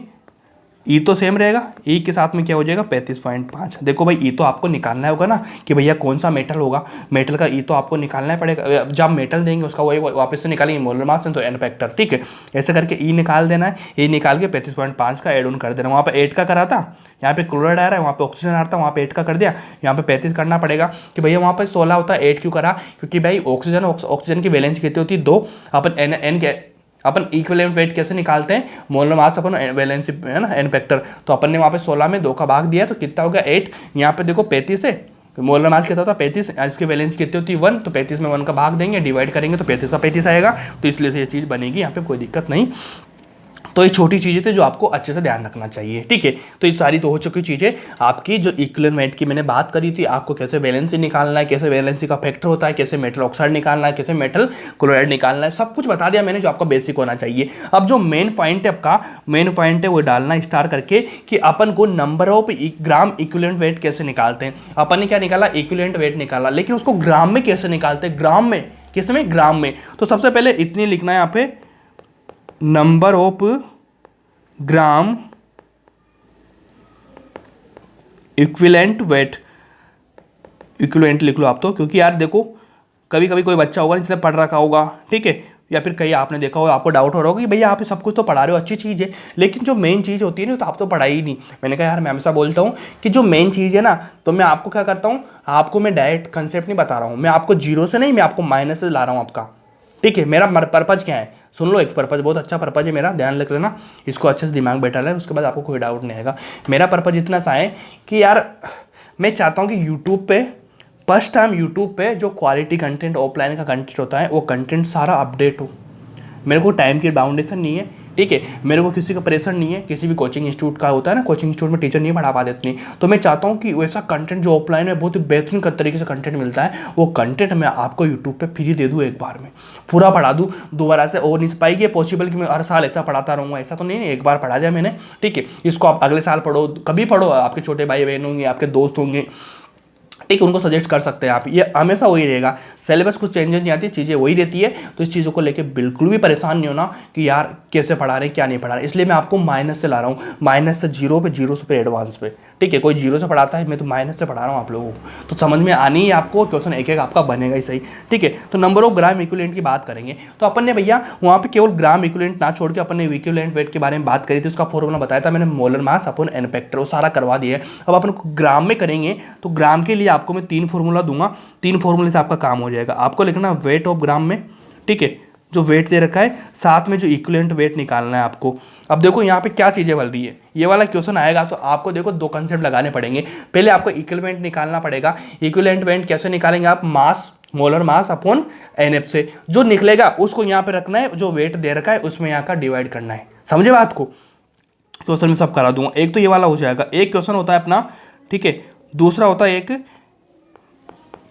ई तो सेम रहेगा, ई के साथ में क्या हो जाएगा 35.5। देखो भाई ई तो आपको निकालना होगा ना कि भैया कौन सा मेटल होगा, मेटल का ई तो आपको निकालना पड़ेगा, जब मेटल देंगे उसका वही वापस से निकालेंगे मोलर मास, तो एन फैक्टर, ठीक है। ऐसे करके ई निकाल देना है, ई निकाल के 35.5 का एड ऑन कर देना, वहाँ पे 8 का करा था, यहाँ पे क्लोराइड आ रहा है, वहाँ पे ऑक्सीजन आ रहा था, वहाँ पे 8 का कर दिया, यहाँ पे 35 करना पड़ेगा कि भैया वहाँ पे 16 होता है, 8 क्यों करा, क्योंकि भाई ऑक्सीजन की वैलेंस कितनी होती है 2, अपन इक्विवेलेंट वेट कैसे निकालते हैं, मोलर मास अपन वैलेंसी है ना एन फैक्टर, तो अपन ने वहाँ पे 16 में 2 का भाग दिया तो कितना हो गया 8। यहाँ पे देखो 35 है, मोलर मास कितना होता है 35, इसकी वैलेंसी कितनी होती है 1, तो 35 में 1 का भाग देंगे, डिवाइड करेंगे तो 35 का 35 आएगा, तो इसलिए से ये चीज़ बनेगी, यहाँ पे कोई दिक्कत नहीं, तो ये छोटी चीज़ें थी जो आपको अच्छे से ध्यान रखना चाहिए, ठीक है। तो ये सारी तो हो चुकी चीज़ें आपकी जो इक्विवेलेंट वेट की मैंने बात करी थी, आपको कैसे वैलेंसी निकालना है, कैसे वैलेंसी का फैक्टर होता है, कैसे मेटल ऑक्साइड निकालना है, कैसे मेटल क्लोराइड निकालना है, सब कुछ बता दिया मैंने जो आपका बेसिक होना चाहिए। अब जो मेन पॉइंट है आपका, मेन पॉइंट है वो डालना स्टार्ट करके कि अपन को number of gram equivalent weight कैसे निकालते हैं। अपन ने क्या निकाला, इक्विवेलेंट वेट निकाला, लेकिन उसको ग्राम में कैसे निकालते हैं, ग्राम में, किस में, ग्राम में। तो सबसे पहले इतनी लिखना है यहाँ पे, number of gram equivalent weight, equivalent लिख लो आप तो, क्योंकि यार देखो कभी कभी कोई बच्चा होगा जिसने पढ़ रखा होगा, ठीक है, या फिर कहीं आपने देखा होगा, आपको डाउट हो रहा होगा कि भैया आप सब कुछ तो पढ़ा रहे हो, अच्छी चीज़ है, लेकिन जो मेन चीज़ होती है ना तो आप तो पढ़ाई ही नहीं। मैंने कहा यार मैं हमेशा बोलता हूँ कि जो मेन चीज़ है ना, तो मैं आपको क्या करता हूँ, आपको मैं डायरेक्ट कंसेप्ट नहीं बता रहा हूँ, मैं आपको जीरो से नहीं, मैं आपको माइनस से ला रहा हूँ आपका, ठीक है। मेरा पर्पज क्या है, सुन लो, एक पर्पज बहुत अच्छा पर्पज है मेरा, ध्यान रख लेना, इसको अच्छे से दिमाग बैठा लेना, उसके बाद आपको कोई डाउट नहीं आएगा। मेरा पर्पज इतना सा है कि यार मैं चाहता हूँ कि यूट्यूब पे फर्स्ट टाइम, यूट्यूब पे जो क्वालिटी कंटेंट, ऑफलाइन का कंटेंट होता है, वो कंटेंट सारा अपडेट हो। मेरे को टाइम की बाउंडेशन नहीं है, ठीक है, मेरे को किसी का प्रेशर नहीं है, किसी भी कोचिंग इंस्टीट्यूट का होता है ना, कोचिंग इंस्टीट्यूट में टीचर नहीं पढ़ा पाते इतनी, तो मैं चाहता हूँ कि वैसा कंटेंट जो ऑफलाइन में बहुत ही बेहतरीन तरीके से कंटेंट मिलता है, वो कंटेंट मैं आपको यूट्यूब पे फ्री दे दूँ, एक बार में पूरा पढ़ा दूँ, दोबारा से और नहीं पाएगी पॉसिबल कि मैं हर साल ऐसा पढ़ाता रहूँगा, ऐसा तो नहीं, एक बार पढ़ा दिया मैंने, ठीक है, इसको आप अगले साल पढ़ो, कभी पढ़ो, आपके छोटे भाई बहन होंगे, आपके दोस्त होंगे, ठीक है, उनको सजेस्ट कर सकते हैं आप, ये हमेशा वही रहेगा, सिलेबस कुछ चेंजेस नहीं आती, चीज़ें वही रहती है। तो इस चीज़ों को लेके बिल्कुल भी परेशान नहीं होना कि यार कैसे पढ़ा रहे हैं, क्या नहीं पढ़ा रहे, इसलिए मैं आपको माइनस से ला रहा हूँ, माइनस से जीरो पे, जीरो से पे एडवांस पे, ठीक है। कोई जीरो से पढ़ाता है, मैं तो माइनस से पढ़ा रहा हूँ आप लोगों को, तो समझ में आनी है आपको, क्वेश्चन एक एक आपका बनेगा ही सही, ठीक है। तो नंबर ऑफ ग्राम इक्विवेलेंट की बात करेंगे, तो अपन ने भैया वहाँ पे केवल ग्राम इक्विवेलेंट ना छोड़ के अपन ने इक्विवेलेंट वेट के बारे में बात करी थी, उसका फॉर्मूला बताया था मैंने, मोलर मास अपन एन फैक्टर, वो सारा करवा दिया है। अब अपन ग्राम में करेंगे, तो ग्राम के लिए आपको मैं 3 फॉर्मूला दूंगा, 3 फॉर्मूले से आपका काम हो जाएगा। आपको लिखना वेट ऑफ ग्राम में, ठीक है, जो वेट दे रखा है, साथ में जो इक्विवेलेंट वेट निकालना है आपको। अब देखो यहाँ पे क्या चीज़ें बन रही है, ये वाला क्वेश्चन आएगा तो आपको देखो 2 कंसेप्ट लगाने पड़ेंगे। पहले आपको इक्विवेलेंट निकालना पड़ेगा। इक्विवेलेंट वेट कैसे निकालेंगे आप, मास, मोलर मास अपॉन एनएफ से, जो निकलेगा उसको यहाँ पे रखना है, जो वेट दे रखा है उसमें यहाँ का डिवाइड करना है, समझे बात को। क्वेश्चन में सब करा दूंगा, एक तो ये वाला हो जाएगा, एक क्वेश्चन होता है अपना, ठीक है, दूसरा होता है एक,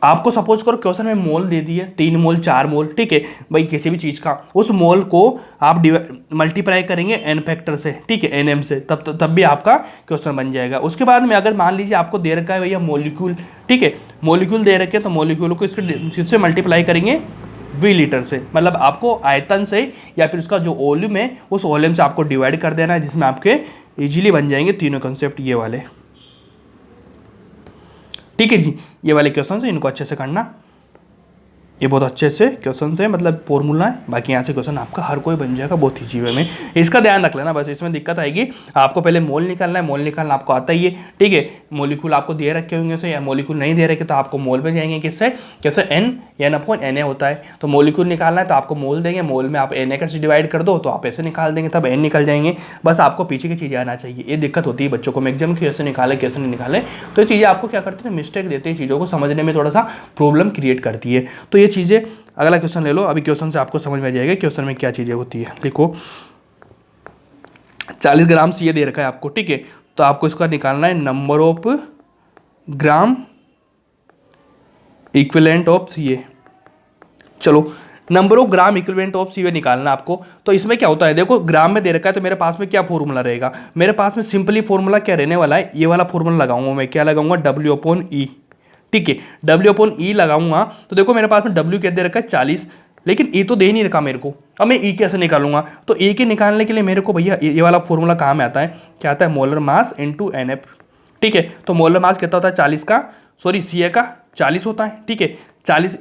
आपको सपोज करो क्वेश्चन में मोल दे दिए, 3 मोल 4 मोल, ठीक है भाई, किसी भी चीज़ का, उस मोल को आप मल्टीप्लाई करेंगे एन फैक्टर से, ठीक है, एन से, तब भी आपका क्वेश्चन बन जाएगा। उसके बाद में अगर मान लीजिए आपको दे रखा है भैया मॉलिक्यूल, ठीक है, मॉलिक्यूल दे रखे हैं, तो मॉलिक्यूल को इससे मल्टीप्लाई करेंगे वी लीटर से, मतलब आपको आयतन से या फिर उसका जो वॉल्यूम है उस वॉल्यूम से आपको डिवाइड कर देना है, जिसमें आपके इजीली बन जाएंगे तीनों कंसेप्ट ये वाले, ठीक है जी। ये वाले क्वेश्चन है, इनको अच्छे से करना, ये बहुत अच्छे से क्वेश्चन है, मतलब फॉर्मूला है, बाकी यहाँ से क्वेश्चन आपका हर कोई बन जाएगा बहुत ईजी वे में, इसका ध्यान रख लेना, बस इसमें दिक्कत आएगी, आपको पहले मोल निकालना है, मोल निकालना आपको आता ही है, ठीक है। मॉलिक्यूल आपको दे रखे होंगे से, या मॉलिक्यूल नहीं दे रखे तो आपको मोल पे जाएंगे, किससे, कैसे, एन अपॉन एन होता है, तो मॉलिक्यूल निकालना है तो आपको मोल देंगे, मोल में आप एन से डिवाइड कर दो तो आप ऐसे निकाल देंगे, तब एन निकल जाएंगे। बस आपको पीछे की चीज़ें आना चाहिए, ये दिक्कत होती है बच्चों को मैक्सिमम, कैसे निकाले कैसे नहीं निकाले, तो ये चीज़ें आपको क्या करती है, मिस्टेक देते हैं, चीज़ों को समझने में थोड़ा सा प्रॉब्लम क्रिएट करती है। तो ये चीज़ें, अगला क्वेश्चन ले लो, अभी क्वेश्चन से आपको समझ में आ जाएगा क्वेश्चन में क्या चीज़ें होती है। लिखो 40 ग्राम सी दे रखा है आपको, ठीक है, तो आपको इसका निकालना है number of gram equivalent of C. चलो number of gram equivalent of C निकालना आपको, तो इसमें क्या होता है, देखो ग्राम में दे रखा है तो मेरे पास में क्या फॉर्मूला रहेगा, मेरे पास में सिंपली फॉर्मूला क्या रहने वाला है, ये वाला फॉर्मूला लगाऊंगा मैं, क्या लगाऊंगा, W अपॉन ई, ठीक है, W अपॉन ई लगाऊंगा, तो देखो मेरे पास में W क्या दे रखा है 40, लेकिन ई तो दे नहीं रखा मेरे को, अब मैं ई कैसे निकालूंगा, तो ई के निकालने के लिए मेरे को भैया ये वाला फॉर्मूला काम में आता है, क्या आता है, मोलर मास इनटू एनएफ, ठीक है। तो मोलर मास कितना होता है 40 का, सॉरी सी का 40 होता है, ठीक है, 40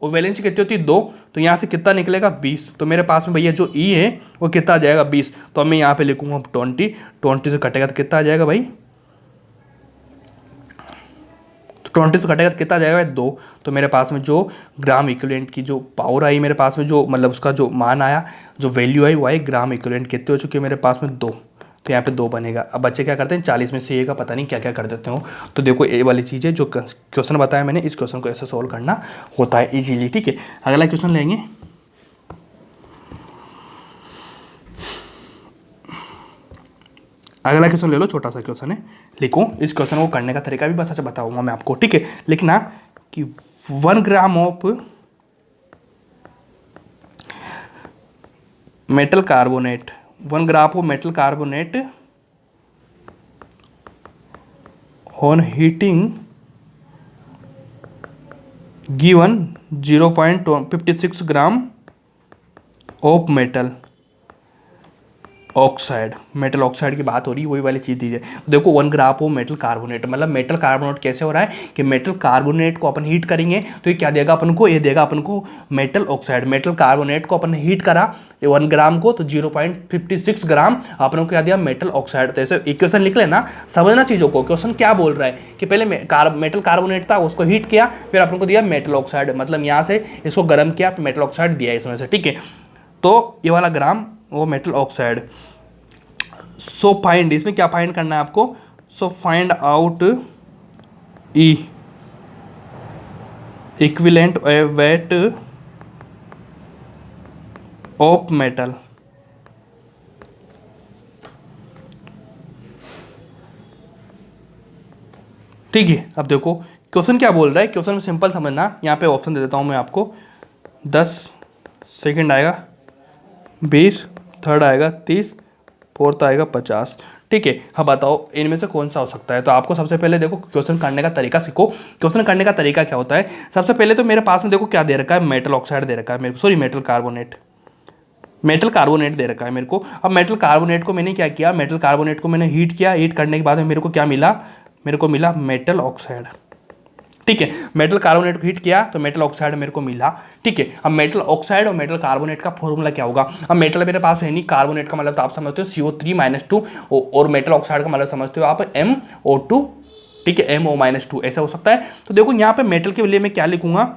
और वैलेंसी कितनी होती है 2, तो यहाँ से कितना निकलेगा 20, तो मेरे पास में भैया जो ई है वो कितना आ जाएगा 20, तो अब मैं यहाँ पे लिखूंगा 20 से कटेगा तो कितना आ जाएगा भाई, 20 से कटेगा तो कितना आ जाएगा भाई 2, तो मेरे पास में जो ग्राम इक्विवेलेंट की जो पावर आई मेरे पास में, जो मतलब उसका जो मान आया, जो वैल्यू आई वो आई, ग्राम इक्विवेलेंट कितने हो चुके हैं मेरे पास में 2, तो यहाँ पे 2 बनेगा। अब बच्चे क्या करते हैं 40 में से ए का पता नहीं क्या क्या कर देते हो, तो देखो ये वाली चीज़ है, जो क्वेश्चन बताया मैंने, इस क्वेश्चन को ऐसे सोल्व करना होता है इजीली, ठीक है। अगला क्वेश्चन लेंगे, अगला क्वेश्चन ले लो, छोटा सा क्वेश्चन है, लिखो। इस क्वेश्चन को करने का तरीका भी बस अच्छा बताऊंगा मैं आपको, ठीक है। लिखना कि 1 gram of metal carbonate, 1 gram of metal carbonate on heating given 0.56 gram of metal oxide. Metal oxide की बात हो रही है, वही वाली चीज़ दीजिए। तो देखो 1 ग्राम ऑफ मेटल कार्बोनेट, मतलब मेटल कार्बोनेट कैसे हो रहा है कि मेटल कार्बोनेट को अपन हीट करेंगे तो ये क्या देगा अपन को, ये देगा अपन को मेटल ऑक्साइड। मेटल कार्बोनेट को अपन हीट करा 1 ग्राम को, तो 0.56 ग्राम अपन को क्या दिया, मेटल ऑक्साइड। तो ऐसे इक्वेशन लिख लेना, समझना चीज़ों को। क्वेश्चन क्या बोल रहा है कि पहले मेटल कार्बोनेट था, उसको हीट किया, फिर अपन को दिया मेटल ऑक्साइड, मतलब यहाँ से इसको गर्म किया, मेटल ऑक्साइड दिया इसमें से, ठीक है। तो ये वाला ग्राम वो मेटल ऑक्साइड। सो फाइंड, इसमें क्या फाइंड करना है आपको, so find out E equivalent weight of metal. ठीक है, अब देखो क्वेश्चन क्या बोल रहा है। क्वेश्चन में सिंपल समझना, यहाँ पे ऑप्शन दे देता हूँ मैं आपको। 10, सेकंड आएगा 20, थर्ड आएगा 30, फोर्थ आएगा 50, ठीक है। हाँ बताओ इनमें से कौन सा हो सकता है। तो आपको सबसे पहले देखो क्वेश्चन करने का तरीका सीखो। क्वेश्चन करने का तरीका क्या होता है, सबसे पहले तो मेरे पास में देखो क्या दे रखा है, मेटल ऑक्साइड दे रखा है मेरे को, sorry metal carbonate, metal carbonate दे रखा है मेरे को। अब मेटल कार्बोनेट को मैंने क्या किया, मेटल कार्बोनेट को मैंने हीट किया, हीट करने के बाद में मेरे को क्या मिला, मेरे को मिला मेटल ऑक्साइड, ठीक है। मेटल कार्बोनेट को हीट किया तो मेटल ऑक्साइड मेरे को मिला, ठीक है। अब मेटल ऑक्साइड और मेटल कार्बोनेट का फॉर्मूला क्या होगा। अब मेटल मेरे पास है नहीं, कार्बोनेट का मतलब तो आप समझते हो CO3-2, और मेटल ऑक्साइड का मतलब समझते हो आप MO2, ठीक है, MO-2 ऐसा हो सकता है। तो देखो यहाँ पे मेटल के लिए मैं क्या लिखूंगा,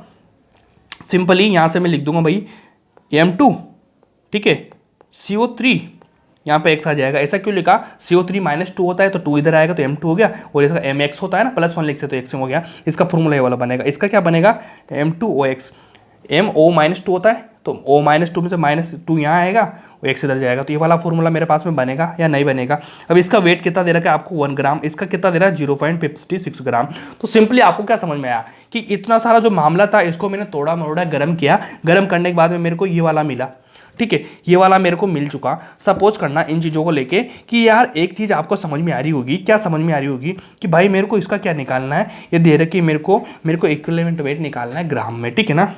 सिंपली यहाँ से मैं लिख दूंगा भाई M2, ठीक है, CO3 यहाँ पे x आ जाएगा। ऐसा क्यों लिखा, CO3-2 होता है तो 2 इधर आएगा तो M2 हो गया, और इसका MX होता है ना, +1 लिख से तो x हो गया। इसका फॉर्मूला ये वाला बनेगा। इसका क्या बनेगा, M2OX, MO-2 होता है तो O-2 में से -2 यहाँ आएगा और x इधर जाएगा, तो ये वाला फॉर्मूला मेरे पास में बनेगा या नहीं बनेगा। अब इसका वेट कितना दे रखा है आपको, 1 ग्राम, इसका कितना दे रहा है 0.56 ग्राम। तो सिंपली आपको क्या समझ में आया कि इतना सारा जो मामला था इसको मैंने तोड़ा मरोड़ा गर्म किया, गर्म करने के बाद में मेरे को ये वाला मिला, ठीक है, ये वाला मेरे को मिल चुका। सपोज करना इन चीज़ों को लेके कि यार एक चीज़ आपको समझ में आ रही होगी, क्या समझ में आ रही होगी कि भाई मेरे को इसका क्या निकालना है, ये दे रखी मेरे को इक्विवेलेंट वेट निकालना है ग्राम में, ठीक है ना,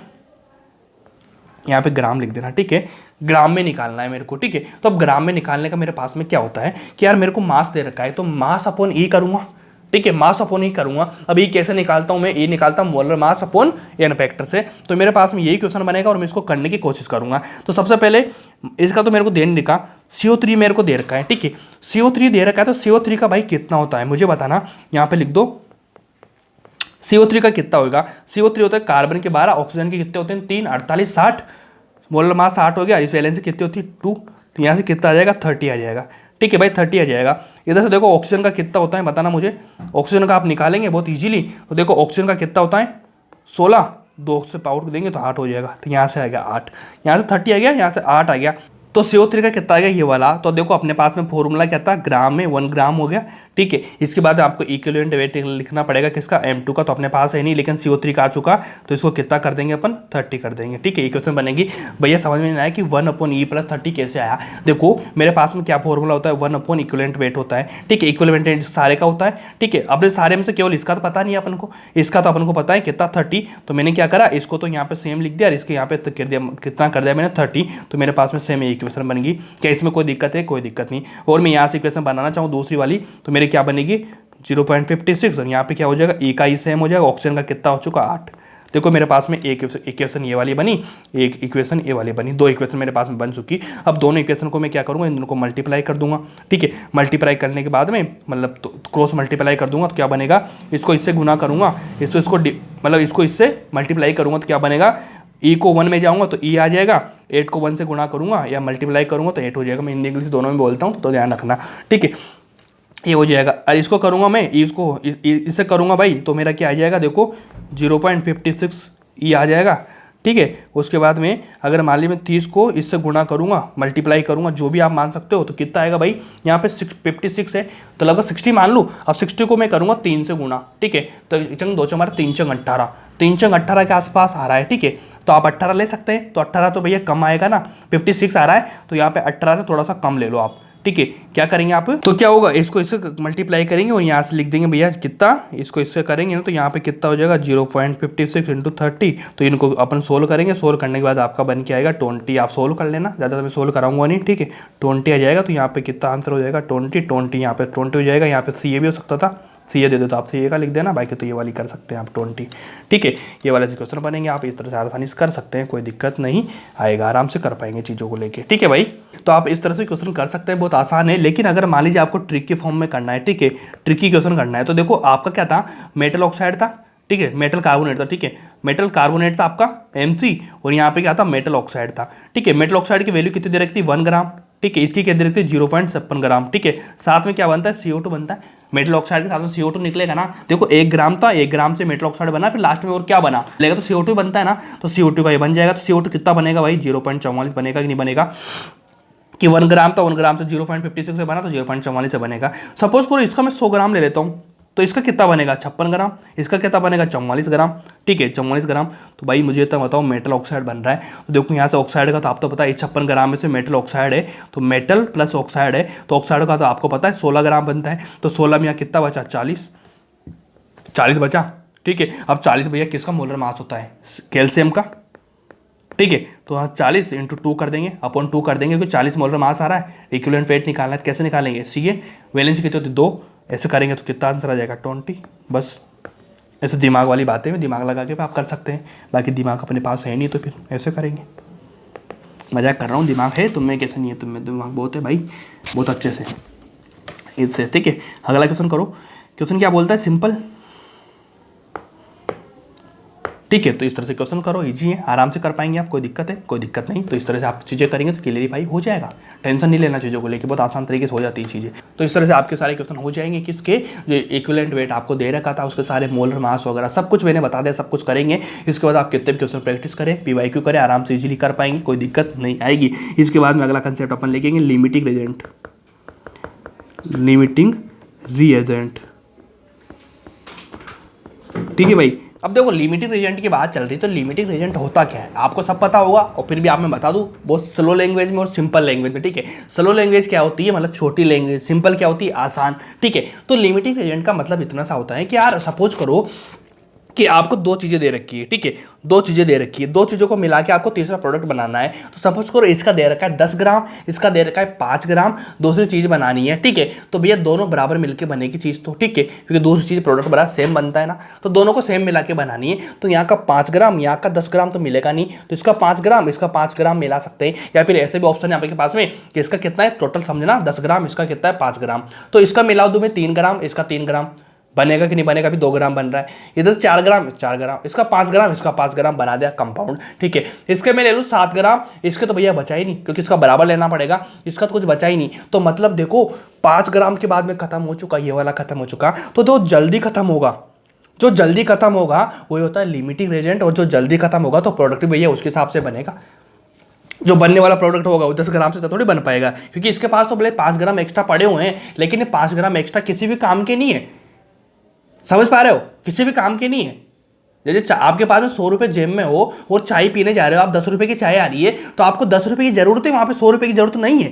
यहाँ पे ग्राम लिख देना, ठीक है, ग्राम में निकालना है मेरे को, ठीक है। तो अब ग्राम में निकालने का मेरे पास में क्या होता है कि यार मेरे को मास दे रखा है तो मास अपॉन ई करूँगा, ठीक है, मास अपॉन ई करूंगा। अब ये कैसे निकालता हूं मैं, ये निकालता हूं molar mass upon n factor से। तो मेरे पास में यही क्वेश्चन बनेगा और मैं इसको करने की कोशिश करूंगा। तो सबसे पहले इसका तो मेरे को दे नहीं लिखा, CO3 मेरे को दे रखा है, ठीक है, CO3 दे रखा है तो CO3 का भाई कितना होता है मुझे बताना। यहाँ पे लिख दो CO3 का कितना होगा। CO3 होता है कार्बन के 12, ऑक्सीजन के कितने होते हैं 3, 48, 60, मोलर मास 60 हो गया। इस वैलेंसी कितनी होती है 2, तो यहाँ से कितना आ जाएगा 30 आ जाएगा, ठीक है भाई 30 आ जाएगा। इधर से देखो ऑक्सीजन का कितना होता है बताना मुझे, ऑक्सीजन का आप निकालेंगे बहुत इजीली। तो देखो ऑक्सीजन का कितना होता है 16, 2 से पावर देंगे तो 8 हो जाएगा, तो यहाँ से आ गया 8, यहाँ से 30 आ गया, यहाँ से 8 आ गया। तो CO3 का कितना आ गया ये वाला। तो देखो अपने पास में फॉर्मूला क्या था, ग्राम में 1 ग्राम हो गया, ठीक है। इसके बाद आपको इक्विवेलेंट वेट लिखना पड़ेगा किसका, M2 का, तो अपने पास है नहीं, लेकिन CO3 का आ चुका, तो इसको कितना कर देंगे अपन 30 कर देंगे, ठीक है। इक्वेशन बनेगी। भैया समझ में नहीं आया कि 1/E+30 कैसे आया। देखो मेरे पास में क्या फॉर्मूला होता है, 1 इक्विवेलेंट वेट होता है, ठीक है, इक्विवेलेंट वेट सारे का होता है, ठीक है। अपने सारे में से केवल इसका तो पता नहीं है अपन को, इसका तो अपन को पता है कितना 30, तो मैंने क्या करा, इसको तो यहाँ पे सेम लिख दिया और इसके यहाँ पे कर दिया, कितना कर दिया मैंने 30, तो मेरे पास में सेम इक्वेशन बन गई। क्या इसमें कोई दिक्कत है, कोई दिक्कत नहीं। और मैं यहाँ से इक्वेशन बनाना चाहूँ दूसरी वाली, तो मेरे क्या बनेगी 0.56, और यहाँ पे क्या हो जाएगा ई का ई सेम हो जाएगा, ऑक्सीजन का कितना हो चुका 8। देखो मेरे पास में एक इक्वेशन ये वाली बनी, एक इक्वेशन ये वाली बनी, 2 इक्वेशन मेरे पास में बन चुकी। अब दोनों इक्वेशन को मैं क्या करूँगा, इन दोनों को मल्टीप्लाई कर दूंगा, ठीक है। मल्टीप्लाई करने के बाद में मतलब तो क्रॉस मल्टीप्लाई कर दूंगा तो क्या बनेगा, इसको इससे गुना करूँगा, इसको मतलब इसको इससे मल्टीप्लाई करूँगा तो क्या बनेगा, ई को 1 में जाऊंगा तो ई आ जाएगा, 8 को 1 से गुना करूंगा या मल्टीप्लाई करूंगा तो 8 हो जाएगा। मैं हिंदी इंग्लिश दोनों में बोलता हूँ तो ध्यान रखना, ठीक है, ये हो जाएगा। और इसको करूंगा मैं, इसको इससे करूंगा भाई, तो मेरा क्या आ जाएगा देखो 0.56 ई आ जाएगा, ठीक है। उसके बाद में अगर मान ली मैं 30 को इससे गुणा करूंगा, मल्टीप्लाई करूंगा, जो भी आप मान सकते हो, तो कितना आएगा भाई, यहाँ पे 56 है तो लगभग 60 मान लूँ। अब 60 को मैं करूंगा 3 से गुणा, ठीक है। तो चंग 2 हमारा 3 चंग 18, 3 चंग 18 के आसपास आ रहा है, ठीक है। तो आप 18 ले सकते हैं, तो 18 तो भैया कम आएगा ना, 56 आ रहा है, तो यहाँ पे 18 से थोड़ा सा कम ले लो आप, ठीक है। क्या करेंगे आप, तो क्या होगा, इसको इससे मल्टीप्लाई करेंगे और यहाँ से लिख देंगे भैया कितना, इसको इससे करेंगे ना, तो यहाँ पे कितना हो जाएगा 0.56 इंटू 30। तो इनको अपन सोल्व करेंगे, सोल्व करने के बाद आपका बन के आएगा 20। आप सोल्व कर लेना, ज़्यादा मैं सोल्व कराऊंगा नहीं, ठीक है। 20 आ जाएगा, तो यहाँ पे कितना आंसर हो जाएगा 20, यहाँ पे 20 हो जाएगा। यहाँ पे सी ए भी हो सकता था, सी ए दे दो तो आप सी ए का लिख देना, बाकी तो ये वाली कर सकते हैं आप 20, ठीक है। ये वाले से क्वेश्चन बनेंगे, आप इस तरह से आसानी से कर सकते हैं, कोई दिक्कत नहीं आएगा, आराम से कर पाएंगे चीज़ों को लेके, ठीक है भाई। तो आप इस तरह से क्वेश्चन कर सकते हैं, बहुत आसान है। लेकिन अगर मान लीजिए आपको ट्रिक के फॉर्म में करना है, ठीक है, ट्रिकी क्वेश्चन करना है, तो देखो आपका क्या था, मेटल ऑक्साइड था, ठीक है, मेटल कार्बोनेट था, ठीक है, मेटल कार्बोनेट था आपका Mc, और यहाँ पे क्या था, मेटल ऑक्साइड था, ठीक है। मेटल ऑक्साइड की वैल्यू कितनी दे रखी थी 1 ग्राम, ठीक है। इसकी क्या दे रखी थी 0.56 ग्राम, ठीक है। साथ में क्या बनता है CO2 बनता है, मेटल ऑक्साइड के साथ में CO2 निकलेगा ना। देखो 1 ग्राम था, 1 ग्राम से मेटल ऑक्साइड बना, फिर लास्ट में और क्या बना लेगा, तो CO2 बनता है ना, तो CO2 का ये बन जाएगा। तो CO2 कितना बनेगा भाई 0.44 बनेगा कि नहीं बनेगा, कि 1 ग्राम था, 1 ग्राम से 0.56 से बना, तो 0.44 से बनेगा। सपोज करो इसका मैं 100 ग्राम ले लेता हूँ, तो इसका कितना बनेगा 56 ग्राम, इसका कितना बनेगा 44 ग्राम, ठीक है, 44 ग्राम। तो भाई मुझे तो बताओ मेटल ऑक्साइड बन रहा है, तो देखो यहाँ से ऑक्साइड का तो आपको पता है 56 ग्राम में से मेटल ऑक्साइड है, तो मेटल प्लस ऑक्साइड है, तो ऑक्साइड का तो आपको पता है 16 ग्राम बनता है। तो 16 में यहाँ कितना बचा 40 बचा, ठीक है। अब 40 भैया किसका मोलर मास होता है, कैल्शियम का, ठीक है। तो हाँ 40 इंटू 2 कर देंगे, अपॉन 2 कर देंगे, क्योंकि 40 मोलर मास आ रहा है, इक्विवेलेंट वेट निकालना है, तो कैसे निकालेंगे, सी ए वैलेंसी कितनी होती है 2, ऐसे करेंगे तो कितना आंसर आ जाएगा 20। बस ऐसे दिमाग वाली बातें में दिमाग लगा के आप कर सकते हैं, बाकी दिमाग अपने पास है नहीं तो फिर ऐसे करेंगे। मजाक कर रहा हूँ, दिमाग है तुम्हें, कैसे नहीं है तुम्हें, दिमाग बहुत है भाई, बहुत अच्छे से इससे, ठीक है। अगला क्वेश्चन करो, क्वेश्चन क्या बोलता है, सिंपल, ठीक है। तो इस तरह से क्वेश्चन करो, इजी है, आराम से कर पाएंगे आप, कोई दिक्कत है, कोई दिक्कत नहीं। तो इस तरह से आप चीज़ें करेंगे तो क्लियरिफाई हो जाएगा, टेंशन नहीं लेना चीज़ों को लेकर, बहुत आसान तरीके से हो जाती है चीज़ें। तो इस तरह से आपके सारे क्वेश्चन हो जाएंगे, किसके, जो इक्विवेलेंट वेट आपको दे रखा था उसके सारे मोलर मास वगैरह सब कुछ मैंने बता दिया, सब कुछ करेंगे। इसके बाद आप कितने भी क्वेश्चन प्रैक्टिस करें, PYQ करें, आराम से इजीली कर पाएंगे, कोई दिक्कत नहीं आएगी। इसके बाद में अगला कंसेप्ट अपन लेंगे लिमिटिंग रिएजेंट, लिमिटिंग रिएजेंट, ठीक है भाई। अब देखो लिमिटिंग रिएजेंट की बात चल रही है, तो लिमिटिंग रिएजेंट होता क्या है आपको सब पता होगा, और फिर भी आप मैं बता दूं बहुत स्लो लैंग्वेज में और सिंपल लैंग्वेज में, ठीक है। स्लो लैंग्वेज क्या होती है, मतलब छोटी लैंग्वेज, सिंपल क्या होती है, आसान, ठीक है। तो लिमिटिंग रिएजेंट का मतलब इतना सा होता है कि यार सपोज करो कि आपको 2 चीज़ें दे रखी है, ठीक है, 2 चीज़ें दे रखी है, 2 चीज़ों को मिला के आपको तीसरा प्रोडक्ट बनाना है। तो सपोज करो इसका दे रखा है 10 ग्राम, इसका दे रखा है 5 ग्राम, दूसरी चीज़ बनानी है, ठीक है। तो भैया दोनों बराबर मिलके बनेगी चीज़, तो ठीक है, क्योंकि दूसरी चीज़ प्रोडक्ट बड़ा सेम बनता है ना, तो दोनों को सेम मिला के बनानी है। तो यहाँ का 5 ग्राम, यहाँ का 10 ग्राम तो मिलेगा नहीं, तो इसका 5 ग्राम, इसका 5 ग्राम मिला सकते हैं, या फिर ऐसे भी ऑप्शन है आपके पास में कि इसका कितना है टोटल, समझना 10 ग्राम, इसका कितना है 5 ग्राम, तो इसका मिला दूँ मैं 3 ग्राम, इसका 3 ग्राम, बनेगा कि नहीं बनेगा, अभी 2 ग्राम बन रहा है, इधर 4 ग्राम, 4 ग्राम, इसका 5 ग्राम, इसका 5 ग्राम, बना दिया कंपाउंड, ठीक है। इसके मैं ले लूँ 7 ग्राम, इसके तो भैया बचा ही नहीं, क्योंकि इसका बराबर लेना पड़ेगा, इसका तो कुछ बचा ही नहीं। तो मतलब देखो 5 ग्राम के बाद में खत्म हो चुका, ये वाला खत्म हो चुका, तो जो जल्दी खत्म होगा, जो जल्दी खत्म होगा वही होता है लिमिटिंग रिएजेंट, और जो जल्दी खत्म होगा तो प्रोडक्ट भैया उसके हिसाब से बनेगा। जो बनने वाला प्रोडक्ट होगा वो 10 ग्राम से तो थोड़ी बन पाएगा, क्योंकि इसके पास तो भले 5 ग्राम एक्स्ट्रा पड़े हुए हैं, लेकिन ये 5 ग्राम एक्स्ट्रा किसी भी काम के नहीं है, समझ पा रहे हो, किसी भी काम के नहीं है। जैसे आपके पास में 100 रुपये जेब में हो और चाय पीने जा रहे हो, आप 10 रुपये की चाय आ रही है, तो आपको 10 रुपये की जरूरत है, वहां पे 100 रुपये की जरूरत नहीं है,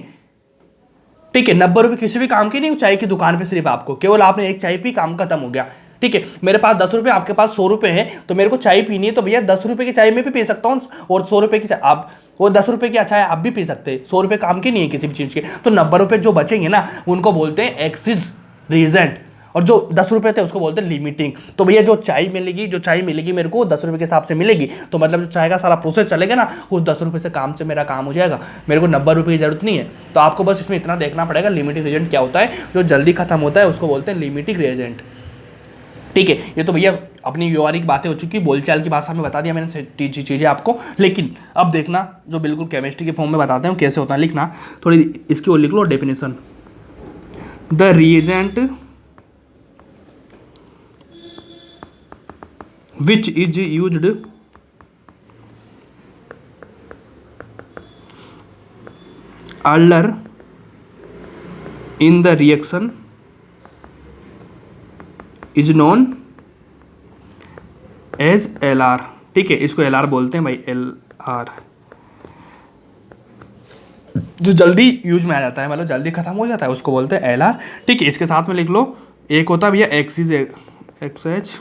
ठीक है। 90 रुपये किसी भी काम के नहीं, चाय की दुकान पे सिर्फ आपको, केवल आपने एक चाय पी, काम खत्म हो गया, ठीक है। मेरे पास 10 रुपये, आपके पास 100 रुपये है, तो मेरे को चाय पीनी है, तो भैया 10 रुपये की चाय में भी पी सकता हूँ, और 100 रुपये की आप, वो 10 रुपये की चाय आप भी पी सकते हैं, 100 रुपये काम के नहीं है किसी भी चीज़ के। तो 90 रुपये जो बचेंगे ना, उनको बोलते हैं एक्सिस रीजेंट, और जो 10 रुपये थे उसको बोलते हैं लिमिटिंग। तो भैया जो चाय मिलेगी मेरे को 10 रुपये के हिसाब से मिलेगी, तो मतलब जो चाय का सारा प्रोसेस चलेगा ना, उस 10 रुपये से काम से मेरा काम हो जाएगा, मेरे को 90 रुपये की जरूरत नहीं है। तो आपको बस इसमें इतना देखना पड़ेगा लिमिटिंग रिएजेंट क्या होता है, जो जल्दी खत्म होता है उसको बोलते हैं लिमिटिंग रिएजेंट, ठीक है। ये तो भैया अपनी व्यवहारिक बातें हो चुकी, बोलचाल की भाषा में बता दिया मैंने चीज़ें आपको। लेकिन अब देखना जो बिल्कुल केमिस्ट्री के फॉर्म में बताते हैं कैसे होता है, लिखना थोड़ी इसकी और लिख लो definition, the reagent which is used earlier in the reaction is known as L R. ठीक है, इसको एल आर बोलते हैं भाई, एल आर, जो जल्दी यूज में आ जाता है, मतलब जल्दी खत्म हो जाता है, उसको बोलते हैं एल आर। ठीक है, इसके साथ में लिख लो, एक होता है भैया एक्सएच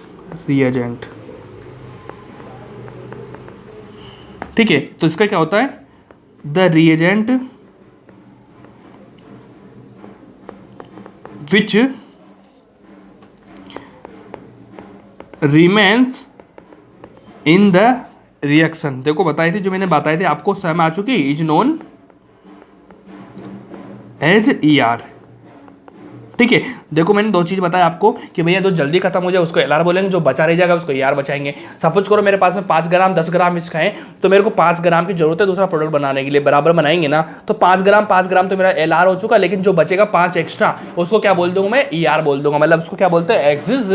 रिएजेंट। ठीक है, तो इसका क्या होता है, the reagent which remains in the reaction. देखो बताई थी, जो मैंने बताई थी आपको समय आ चुकी, is known as E R. ठीक है, देखो मैंने दो चीज़ बताया आपको कि भैया जो जल्दी खत्म हो जाए उसको एल आर बोलेंगे, जो बचा रह जाएगा उसको ई आर बचाएंगे। सपोज करो मेरे पास में 5 ग्राम 10 ग्राम इसका है, तो मेरे को 5 ग्राम की जरूरत है दूसरा प्रोडक्ट बनाने के लिए, बराबर बनाएंगे ना, तो 5 ग्राम तो मेरा एल आर हो चुका, लेकिन जो बचेगा 5 एक्स्ट्रा उसको क्या बोल दूंगा मैं, ई आर बोल दूंगा, मतलब उसको क्या बोलते हैं, एक्सिस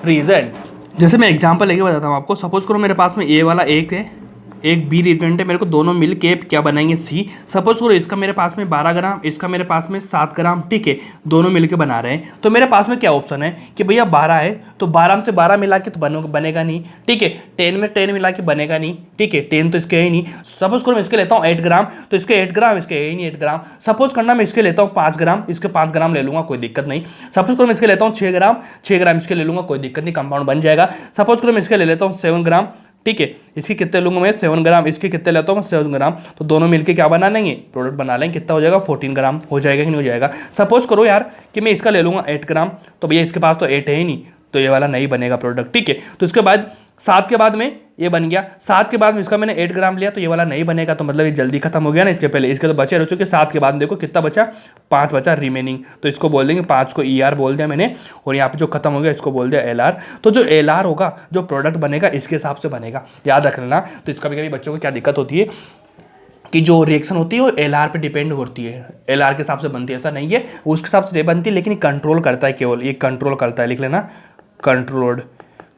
रीजेंट। जैसे मैं एग्जांपल लेके बताता हूँ आपको, सपोज करो मेरे पास में ए वाला एक है, एक बी रिएजेंट है, मेरे को दोनों मिल के क्या बनाएंगे, सी। सपोज करो इसका मेरे पास में 12 ग्राम, इसका मेरे पास में 7 ग्राम। ठीक है, दोनों मिलके बना रहे हैं, तो मेरे पास में क्या ऑप्शन है कि भैया 12 है तो 12 में से 12 मिला के तो बनेगा नहीं। ठीक है, 10 में 10 मिला के बनेगा नहीं। ठीक है, 10 तो इसके है ही नहीं। सपोज करो मैं इसके लेता हूँ 8 ग्राम, तो इसके 8 ग्राम, इसके है ही नहीं 8 ग्राम। सपोज करना मैं इसके लेता हूँ 5 ग्राम, इसके 5 ग्राम ले लूंगा, कोई दिक्कत नहीं। सपोज करो मैं इसके लेता हूँ 6 ग्राम, 6 ग्राम इसके ले लूंगा, कोई दिक्कत नहीं, कंपाउंड बन जाएगा। सपोज करो मैं इसके ले लेता हूँ 7 ग्राम। ठीक है, इसके कितने लूंगा मैं, 7 ग्राम, इसके कितने लेता हूँ मैं, 7 ग्राम, तो दोनों मिलके क्या बना लेंगे, प्रोडक्ट बना लेंगे। कितना हो जाएगा, 14 ग्राम हो जाएगा कि नहीं हो जाएगा। सपोज करो यार कि मैं इसका ले लूंगा 8 ग्राम, तो भैया इसके पास तो 8 है ही नहीं, तो ये वाला नहीं बनेगा प्रोडक्ट। ठीक है, तो इसके बाद 7 के बाद में ये बन गया, 7 के बाद में इसका मैंने 8 ग्राम लिया, तो ये वाला नहीं बनेगा, तो मतलब ये जल्दी खत्म हो गया ना। इसके पहले इसके तो बचे रह चुके, 7 के बाद देखो कितना बचा, 5 बचा रिमेनिंग, तो इसको बोल देंगे 5 को ई आर बोल दिया मैंने, और यहाँ पे जो खत्म हो गया इसको बोल दिया एल आर। तो जो एल आर होगा, जो प्रोडक्ट बनेगा इसके हिसाब से बनेगा, याद रख लेना। तो इसका कभी बच्चों को क्या दिक्कत होती है कि जो रिएक्शन होती है वो एल आर पे डिपेंड होती है, एल आर के हिसाब से बनती है, ऐसा नहीं है उसके हिसाब से बनती है, लेकिन कंट्रोल करता है, केवल ये कंट्रोल करता है, लिख लेना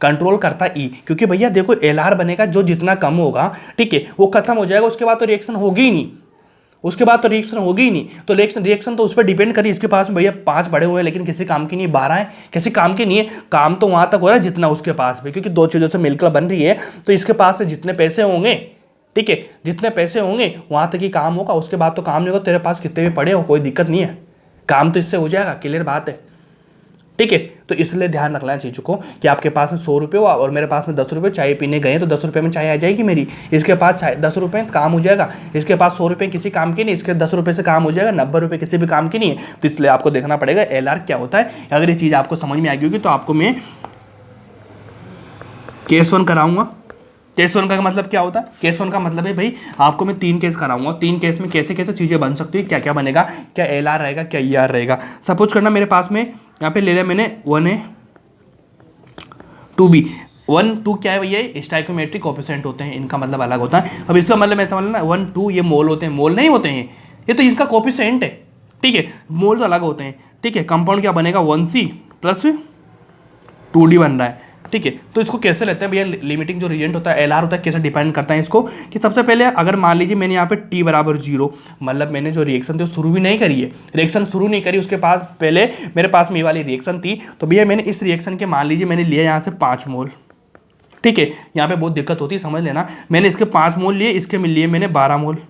कंट्रोल करता ई। क्योंकि भैया देखो एल आर बनेगा जो जितना कम होगा, ठीक है, वो खत्म हो जाएगा, उसके बाद तो रिएक्शन होगी ही नहीं, तो रिएक्शन तो उस पर डिपेंड करी। इसके पास में भैया 5 बड़े हुए, लेकिन किसी काम की नहीं, 12 है, किसी काम की नहीं है, काम तो वहां तक हो रहा है जितना उसके पास में, क्योंकि 2 चीजों से मिलकर बन रही है, तो इसके पास में जितने पैसे होंगे, ठीक है, जितने पैसे होंगे वहां तक ही काम होगा, उसके बाद तो काम नहीं होगा। तेरे पास कितने भी पड़े हो कोई दिक्कत नहीं है, काम तो इससे हो जाएगा, क्लियर बात है। ठीक है, तो इसलिए ध्यान रखना है चीज़ों को कि आपके पास में 100 रुपये हुआ और मेरे पास में 10 रुपये, चाय पीने गए तो 10 रुपये में चाय आ जाएगी मेरी, इसके पास 10 रुपये काम हो जाएगा, इसके पास 100 रुपये किसी काम की नहीं, इसके 10 रुपये से काम हो जाएगा, 90 रुपये किसी भी काम की नहीं है। तो इसलिए आपको देखना पड़ेगा एल आर क्या होता है। अगर ये चीज़ आपको समझ में आ गई होगी तो आपको मैं केस 1 कराऊंगा। केस 1 का मतलब क्या होता है, केस 1 का मतलब है भाई आपको मैं 3 केस कराऊंगा, 3 केस में कैसे कैसे चीज़ें बन सकती है, क्या क्या बनेगा, क्या एल आर रहेगा, क्या ई आर रहेगा। सपोज करना मेरे पास में यहाँ पे ले लिया मैंने 1A 2B। 1 2 क्या है भैया, स्टाइकोमेट्रिक कोएफिशिएंट होते हैं, इनका मतलब अलग होता है। अब इसका मतलब मैं समझ लेना 1 2 ये मोल होते हैं, मोल नहीं होते हैं ये तो इसका कोएफिशिएंट है। ठीक है, मोल तो अलग होते हैं। ठीक है, कंपाउंड क्या बनेगा 1C प्लस 2D बन रहा है। ठीक है, तो इसको कैसे लेते हैं भैया, लिमिटिंग जो रिएजेंट होता है एल आर होता है, कैसे डिपेंड करता है इसको, कि सबसे पहले अगर मान लीजिए मैंने यहाँ पे t बराबर 0, मतलब मैंने जो रिएक्शन थी शुरू भी नहीं करी है, रिएक्शन शुरू नहीं करी, उसके पास पहले मेरे पास में ये वाली रिएक्शन थी, तो भैया मैंने इस रिएक्शन के मान लीजिए मैंने लिया यहाँ से 5 मोल। ठीक है, यहाँ पे बहुत दिक्कत होती है, समझ लेना, मैंने इसके 5 मोल लिए, इसके में लिए मैंने 12 मोल।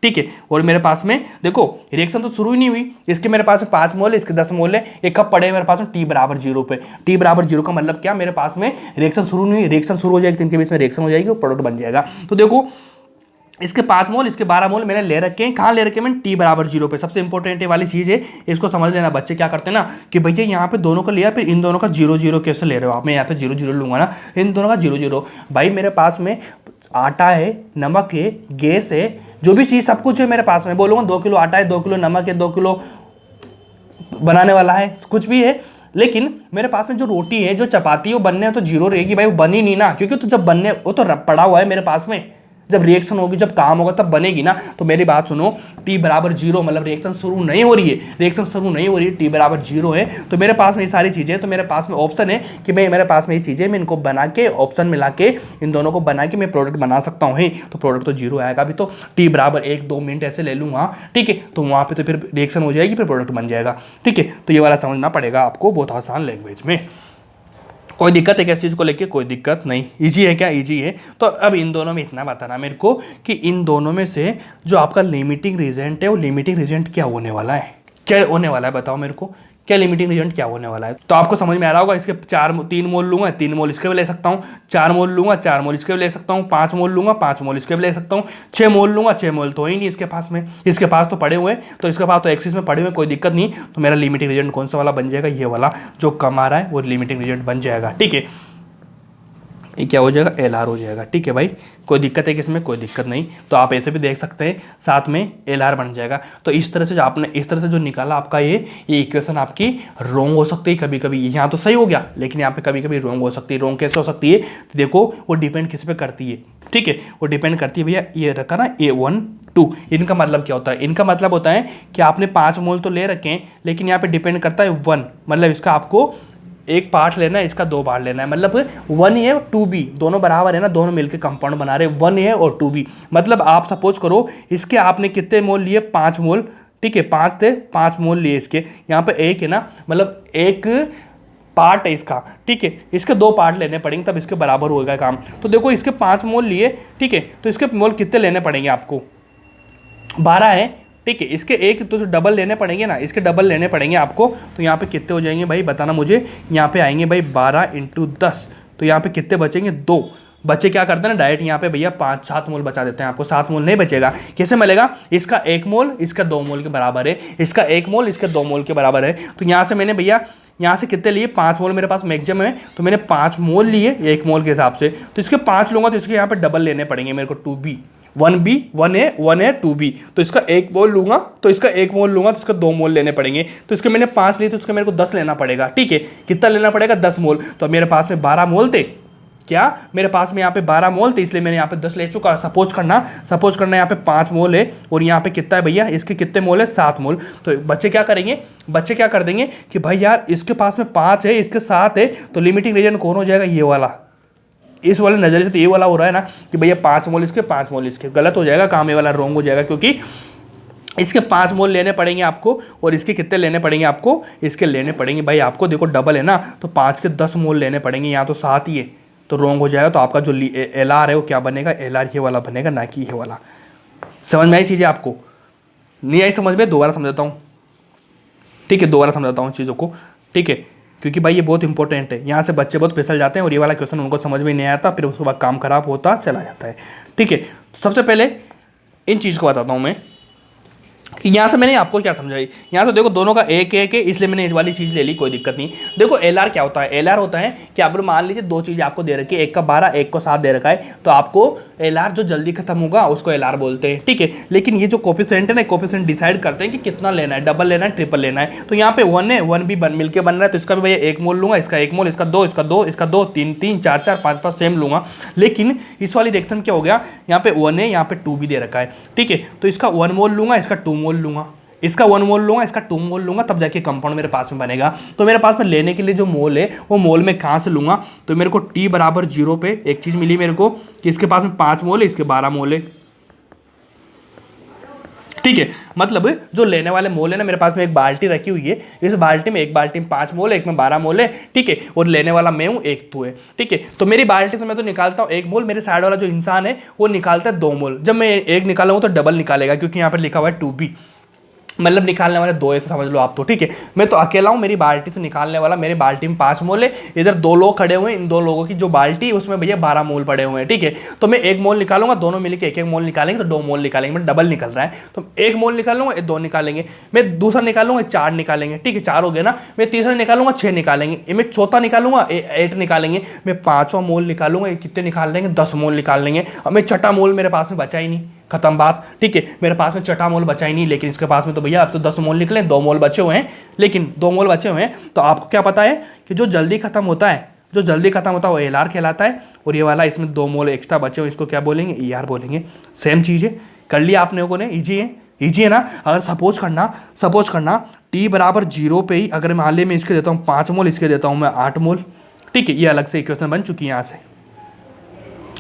ठीक है, और मेरे पास में देखो रिएक्शन तो शुरू ही नहीं हुई, इसके मेरे पास में 5 मोल है, इसके 10 मोल है, एक कप पड़े मेरे पास में t बराबर 0 पे। t बराबर 0 का मतलब क्या, मेरे पास में रिएक्शन शुरू नहीं हुई, रिएक्शन शुरू हो जाएगी तो इनके बीच में रिएक्शन हो जाएगी और प्रोडक्ट बन जाएगा। तो देखो इसके 5 मोल, इसके 12 मोल मैंने ले रखे हैं, कहाँ ले रखे हैं मैंने, t बराबर 0 पे। सबसे इंपॉर्टेंट वाली चीज़ है, इसको समझ लेना। बच्चे क्या करते हैं ना कि भैया यहाँ पे दोनों का लिया, फिर इन दोनों का 0 0 कैसे ले रहे हो आप, मैं यहाँ पे 0 0 लूंगा ना, इन दोनों का 0 0। भाई मेरे पास में आटा है, नमक है, गैस है, जो भी चीज़ सब कुछ है मेरे पास में, बोलूँगा 2 किलो आटा है, 2 किलो नमक है, 2 किलो बनाने वाला है, कुछ भी है, लेकिन मेरे पास में जो रोटी है, जो चपाती है, वो बनने है तो 0 रहेगी भाई, वो बनी नहीं ना, क्योंकि तो जब बनने वो तो पड़ा हुआ है मेरे पास में, जब रिएक्शन होगी, जब काम होगा तब बनेगी ना। तो मेरी बात सुनो, टी बराबर 0 मतलब रिएक्शन शुरू नहीं हो रही है, रिएक्शन शुरू नहीं हो रही है, टी बराबर 0 है, तो मेरे पास में ये सारी चीज़ें, तो मेरे पास में ऑप्शन है कि मैं, मेरे पास में ये चीज़ें, मैं इनको बना के ऑप्शन मिला के इन दोनों को बना के मैं प्रोडक्ट बना सकता हूँ। तो प्रोडक्ट तो 0 आएगा अभी, तो टी बराबर 1-2 मिनट ऐसे ले लूँगा, ठीक है, तो वहाँ पे तो फिर रिएक्शन हो जाएगी, फिर प्रोडक्ट बन जाएगा, ठीक है। तो ये वाला समझना पड़ेगा आपको, बहुत आसान लैंग्वेज में। कोई दिक्कत है क्या इस चीज़ को लेके? कोई दिक्कत नहीं, इजी है क्या? इजी है। तो अब इन दोनों में इतना बताना मेरे को कि इन दोनों में से जो आपका लिमिटिंग रीजेंट है, वो लिमिटिंग रीजेंट क्या होने वाला है, क्या होने वाला है, बताओ मेरे को, क्या लिमिटिंग रीजेंट क्या होने वाला है। तो आपको समझ में आ रहा होगा, इसके 3 मोल लूंगा, 3 मोल इसके भी ले सकता हूँ, 4 मोल लूंगा, 4 मोल इसके भी ले सकता हूँ, 5 मोल लूंगा, 5 मोल इसके भी ले सकता हूँ, 6 मोल लूंगा, 6 मोल तो ही नहीं इसके पास में, इसके पास तो पड़े हुए, तो इसके पास तो एक्सिस में पड़े हुए, कोई दिक्कत नहीं। तो मेरा लिमिटिंग रीजेंट कौन सा वाला बन जाएगा? ये वाला जो कम आ रहा है वो लिमिटिंग रीजेंट बन जाएगा, ठीक है। ये क्या हो जाएगा? LR हो जाएगा, ठीक है भाई। कोई दिक्कत है कि इसमें? कोई दिक्कत नहीं। तो आप ऐसे भी देख सकते हैं, साथ में LR बन जाएगा। तो इस तरह से जो आपने इस तरह से जो निकाला आपका ये इक्वेशन आपकी रॉन्ग हो सकती है कभी कभी। यहाँ तो सही हो गया, लेकिन यहाँ पे कभी कभी रॉन्ग हो सकती है। रॉन्ग कैसे हो सकती है? देखो, वो डिपेंड किस पे करती है, ठीक है, वो डिपेंड करती है भैया, ये रखा ना A1 2, इनका मतलब क्या होता है? इनका मतलब होता है कि आपने 5 मोल तो ले रखे हैं, लेकिन यहाँ पे डिपेंड करता है 1, मतलब इसका आपको एक पार्ट लेना है, इसका 2 पार्ट लेना है, मतलब 1A और 2B दोनों बराबर है ना, दोनों मिलकर कंपाउंड बना रहे हैं 1A और 2B। मतलब आप सपोज करो इसके आपने कितने मोल लिए? 5 मोल, ठीक है, 5 थे, 5 मोल लिए इसके, यहाँ पे 1 है ना, मतलब एक पार्ट है इसका, ठीक है, इसके 2 पार्ट लेने पड़ेंगे तब इसके बराबर होगा काम। तो देखो इसके 5 मोल लिए, ठीक है, तो इसके मोल कितने लेने पड़ेंगे आपको? 12 है, ठीक है, इसके एक तो डबल लेने पड़ेंगे ना, इसके डबल लेने पड़ेंगे आपको। तो यहाँ पे कितने हो जाएंगे भाई, बताना मुझे। यहाँ पे आएंगे भाई 12 × 10, तो यहाँ पे कितने बचेंगे? 2 बच्चे क्या करते हैं ना, डायरेक्ट यहाँ पे भैया 5-7 मोल बचा देते हैं आपको। 7 मोल नहीं बचेगा, कैसे मिलेगा? इसका 1 मोल इसका 2 मोल के बराबर है, इसका 1 मोल इसके 2 मोल के बराबर है। तो यहाँ से मैंने भैया यहाँ से कितने लिए? 5 मोल मेरे पास मैक्सिमम है, तो मैंने 5 मोल लिए 1 मोल के हिसाब से। तो इसके 5 लूंगा तो इसके यहाँ पे डबल लेने पड़ेंगे मेरे को, 2B, 1B, 1A 2B। तो इसका 1 मोल लूंगा, तो इसका 1 मोल लूंगा तो इसका 2 मोल लेने पड़ेंगे। तो इसके मैंने 5 लिए, तो इसका मेरे को 10 लेना पड़ेगा, ठीक है। कितना लेना पड़ेगा? 10 मोल। तो मेरे पास में 12 मोल थे, क्या मेरे पास में यहाँ पे 12 मोल थे, इसलिए मैंने यहाँ पे 10 ले चुका। सपोज करना यहाँ पे 5 मोल है, और यहाँ पे कितना है भैया? इसके कितने मोल है? 7 मोल। तो बच्चे क्या करेंगे? बच्चे क्या कर देंगे कि भाई यार इसके पास में 5 है, इसके 7 है, तो लिमिटिंग रीजन कौन हो जाएगा? ये वाला। इस वाले नजरिए से तो ये वाला हो रहा है ना कि भैया 5 मोल इसके, 5 मोल इसके। गलत हो जाएगा काम, ये वाला रॉन्ग हो जाएगा, क्योंकि इसके 5 मोल लेने पड़ेंगे आपको, और इसके कितने लेने पड़ेंगे आपको? इसके लेने पड़ेंगे भाई आपको, देखो डबल है ना, तो 5 के 10 मोल लेने पड़ेंगे, यहाँ तो 7 ही है, तो रॉन्ग हो जाएगा। तो आपका जो LR है वो क्या बनेगा? LR ये वाला बनेगा, ना कि ये वाला। समझ में आई चीज़ें आपको? नहीं आई समझ में? दोबारा समझाता हूँ, ठीक है, दोबारा समझाता हूँ चीज़ों को, ठीक है, क्योंकि भाई ये बहुत इंपॉर्टेंट है। यहाँ से बच्चे बहुत फिसल जाते हैं और ये वाला क्वेश्चन उनको समझ में नहीं आता, फिर उसके बाद काम खराब होता चला जाता है, ठीक है। तो सबसे पहले इन चीज़ को बताता हूँ मैं कि यहाँ से मैंने आपको क्या समझाई। यहाँ से देखो दोनों का एक है, इसलिए मैंने इस वाली चीज़ ले ली, कोई दिक्कत नहीं। देखो LR क्या होता है? LR होता है कि आप मान लीजिए 2 चीज़ें आपको दे रखी है, एक का 12, एक को 7 दे रखा है, तो आपको LR जो जल्दी खत्म होगा उसको LR बोलते हैं, ठीक है। लेकिन ये जो कोफिशिएंट है ना, कोफिशिएंट डिसाइड करते हैं कि कितना लेना है, डबल लेना है, ट्रिपल लेना है। तो यहाँ पे 1 है, 1B मिलकर बन रहा है, तो इसका भी भैया 1 मोल लूंगा, इसका 1 मोल, इसका 2, इसका 2, इसका 2, 3 3, 4 4, 5 5 सेम लूंगा। लेकिन इस वाली रिएक्शन क्या हो गया? यहाँ पे 1 है, यहाँ पे 2B दे रखा है, ठीक है, तो इसका 1 मोल लूंगा, इसका 2 मोल लूंगा, इसका 1 मोल लूंगा, इसका 2 मोल लूंगा, तब जाके कंपाउंड मेरे पास में बनेगा। तो मेरे पास में लेने के लिए जो मोल है वो मोल में कहाँ से लूंगा? तो मेरे को T बराबर 0 पे एक चीज़ मिली मेरे को कि इसके पास में 5 मोल है, इसके 12 मोल है, ठीक है। मतलब जो लेने वाले मोल है ना, मेरे पास में एक बाल्टी रखी हुई है, इस बाल्टी में एक बाल्टी में 5 मोल है, एक में 12 मोल है, ठीक है, और लेने वाला मैं हूँ, एक तू है, ठीक है। तो मेरी बाल्टी से मैं तो निकालता हूँ 1 मोल, मेरे साइड वाला जो इंसान है वो निकालता है 2 मोल। जब मैं 1 निकालूंगा तो डबल निकालेगा, क्योंकि यहाँ पर लिखा हुआ है 2B, मतलब निकालने वाले 2 ऐसे समझ लो आप, तो ठीक है। मैं तो अकेला हूँ, मेरी बाल्टी से निकालने वाला, मेरी बाल्टी में 5 मोल है, इधर 2 लोग खड़े हुए हैं, इन 2 लोगों की जो बाल्टी है उसमें भैया 12 मोल पड़े हुए हैं, ठीक है। तो मैं 1 मोल निकालूंगा, दोनों मिलकर 1 1 मोल निकालेंगे, तो 2 मोल निकालेंगे, मतलब डबल निकल रहा है। तो 1 मोल निकालूंगा, 2 निकालेंगे, मैं दूसरा निकालूंगा, 4 निकालेंगे, ठीक है, 4 हो गया ना। मैं तीसरा निकालूंगा, 6 निकालेंगे, मैं चौथा निकालूंगा, 8 निकालेंगे, मैं 5वां मोल निकालूंगा, कितने निकाल लेंगे? 10 मोल निकाल लेंगे। अब मैं छठा मोल मेरे पास में बचा ही नहीं, खत्म बात, ठीक है। मेरे पास में छठा मोल बचा ही नहीं, लेकिन इसके पास में तो भैया अब तो 10 मोल निकले, 2 मोल बचे हुए हैं, लेकिन 2 मोल बचे हुए हैं। तो आपको क्या पता है कि जो जल्दी खत्म होता है जो जल्दी खत्म होता है वो एल आर कहलाता है, और ये वाला इसमें 2 मोल एक्स्ट्रा बचे हो इसको क्या बोलेंगे, ई आर बोलेंगे। सेम चीज़ है, कर लिया आप लोगों ने, ईजी है ना। अगर सपोज करना टी बराबर 0 पे ही अगर मान लिया मैं इसके देता हूँ 5 मोल, इसके देता हूँ मैं 8 मोल, ठीक है, ये अलग से इक्वेशन बन चुकी है यहाँ से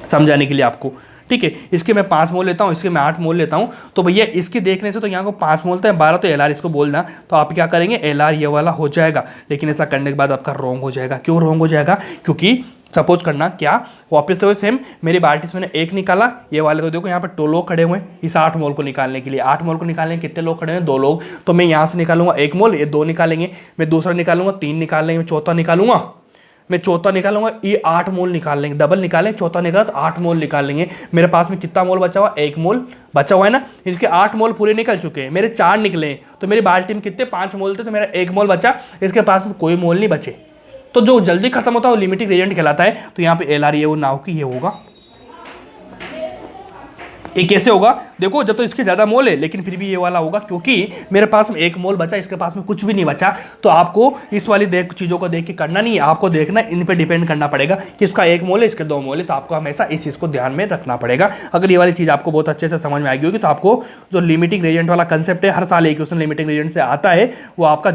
समझाने के लिए आपको, ठीक है। इसके मैं 5 मोल लेता हूँ, इसके मैं 8 मोल लेता हूँ, तो भैया इसके देखने से तो यहाँ को 5 मोल था 12, तो एल आर इसको बोलना, तो आप क्या करेंगे एल आर ये वाला हो जाएगा। लेकिन ऐसा करने के बाद आपका रॉन्ग हो जाएगा। क्यों रॉन्ग हो जाएगा, क्योंकि सपोज करना क्या, वापस से सेम मेरी बाल्टी से मैंने 1 निकाला, ये वाले तो देखो यहाँ पर 2 लोग खड़े हुए हैं इस 8 मोल को निकालने के लिए। 8 मोल को निकालने के कितने लोग खड़े हैं, 2 लोग, तो मैं यहाँ से निकालूंगा 1 मोल, ये 2 निकालेंगे, मैं दूसरा निकालूंगा 3 निकालेंगे, मैं चौथा निकालूंगा, ये 8 मोल निकाल लेंगे, डबल निकालें, चौथा निकाला तो 8 मोल निकाल लेंगे। मेरे पास में कितना मोल बचा हुआ, 1 मोल बचा हुआ है ना। इसके 8 मोल पूरे निकल चुके हैं, मेरे 4 निकले, तो मेरी बाल्टी में कितने 5 मोल थे, तो मेरा 1 मोल बचा, इसके पास में कोई मोल नहीं बचे। तो जो जल्दी खत्म होता है वो लिमिटिंग रिएजेंट कहलाता है। तो यहाँ पे एल आर ये वो नाव की ये होगा, ये कैसे होगा, देखो जब तो इसके ज़्यादा मोल है लेकिन फिर भी ये वाला होगा, क्योंकि मेरे पास में 1 मोल बचा, इसके पास में कुछ भी नहीं बचा। तो आपको इस वाली चीज़ों को देख के करना नहीं है, आपको देखना इन पे डिपेंड करना पड़ेगा कि इसका 1 मोल है, इसके 2 मोल है, तो आपको हमेशा इस चीज़ को ध्यान में रखना पड़ेगा। अगर ये वाली चीज़ आपको बहुत अच्छे से समझ में आएगी होगी, तो आपको जो लिमिटिंग रिएजेंट वाला कंसेप्ट है, हर साल एक क्वेश्चन लिमिटिंग रिएजेंट से आता है, वो आपका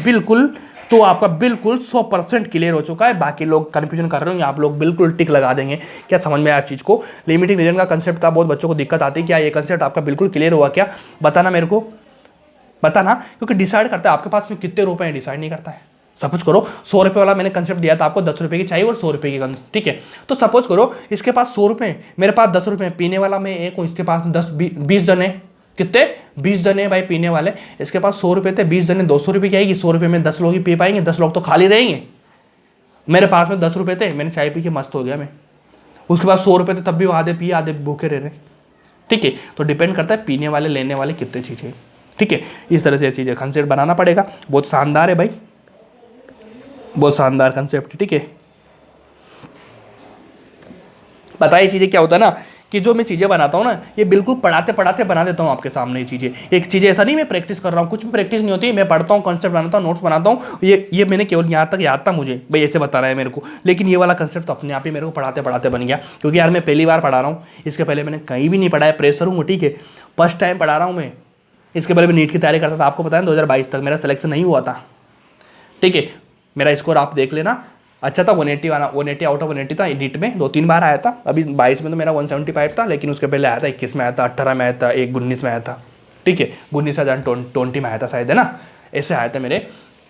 बिल्कुल तो आपका बिल्कुल 100% क्लियर हो चुका है। बाकी लोग कंफ्यूजन कर रहे होंगे, आप लोग बिल्कुल टिक लगा देंगे। क्या समझ में आया आप चीज़ को, लिमिटिंग रिएजेंट का कंसेप्ट का बहुत बच्चों को दिक्कत आती है, क्या ये कंसेप्ट आपका बिल्कुल क्लियर हुआ क्या, बताना मेरे को, बताना, क्योंकि डिसाइड करता है आपके पास में कितने रुपए हैं, डिसाइड नहीं करता है। सपोज करो 100 रुपये वाला मैंने कंसेप्ट दिया था आपको, 10 रुपये की चाहिए और 100 रुपये की, ठीक है। तो सपोज करो इसके पास 100 रुपये, मेरे पास 10 रुपये, पीने वाला मैं एक हूँ, इसके पास 20 जन है, कितने 20 जने भाई पीने वाले, इसके पास 100 रुपये थे, 20 जने 200 रुपये की आएगी, 100 रुपये में 10 लोग ही पी पाएंगे, 10 लोग तो खाली रहेंगे। मेरे पास में 10 रुपये थे, मैंने चाय पी के मस्त हो गया मैं, उसके बाद 100 रुपये थे तब भी वो आधे पिए आधे भूखे रह रहे, ठीक है। तो डिपेंड करता है पीने वाले लेने वाले कितने चीज़ें, ठीक है। इस तरह से चीज़ें कंसेप्ट बनाना पड़ेगा। बहुत शानदार है भाई, बहुत शानदार कंसेप्ट, ठीक है। पता है चीज़ें क्या होता है ना, कि जो मैं चीज़ें बनाता हूँ ना, ये बिल्कुल पढ़ाते पढ़ाते बना देता हूँ आपके सामने ये चीज़ें। एक चीज़ें ऐसा नहीं मैं प्रैक्टिस कर रहा हूँ, कुछ भी प्रैक्टिस नहीं होती, मैं पढ़ता हूँ, कॉन्सेप्ट बनाता हूँ, नोट्स बनाता हूँ, ये मैंने केवल यहाँ तक याद था मुझे भाई ऐसे बता रहा है मेरे को, लेकिन ये वाला कंसेप्ट तो अपने आप ही मेरे को पढ़ाते पढ़ाते बन गया। क्योंकि यार मैं पहली बार पढ़ा रहा हूँ, इसके पहले मैंने कहीं भी नहीं पढ़ा है, प्रेशर हूँ, ठीक है, फर्स्ट टाइम पढ़ा रहा हूँ मैं। इसके पहले मैं नीट की तैयारी करता था, आपको पता है 2022 तक मेरा सिलेक्शन नहीं हुआ था, ठीक है। मेरा स्कोर आप देख लेना, अच्छा था, 180 वाला, 180 आउट ऑफ 180 था नीट में, 2-3 बार आया था। अभी 22 में तो मेरा 175 था, लेकिन उसके पहले आया था 21 में आया था, 18 में आया था, 19 में आया था, ठीक है, 19,020 में आया था शायद, है ना, ऐसे आए थे मेरे।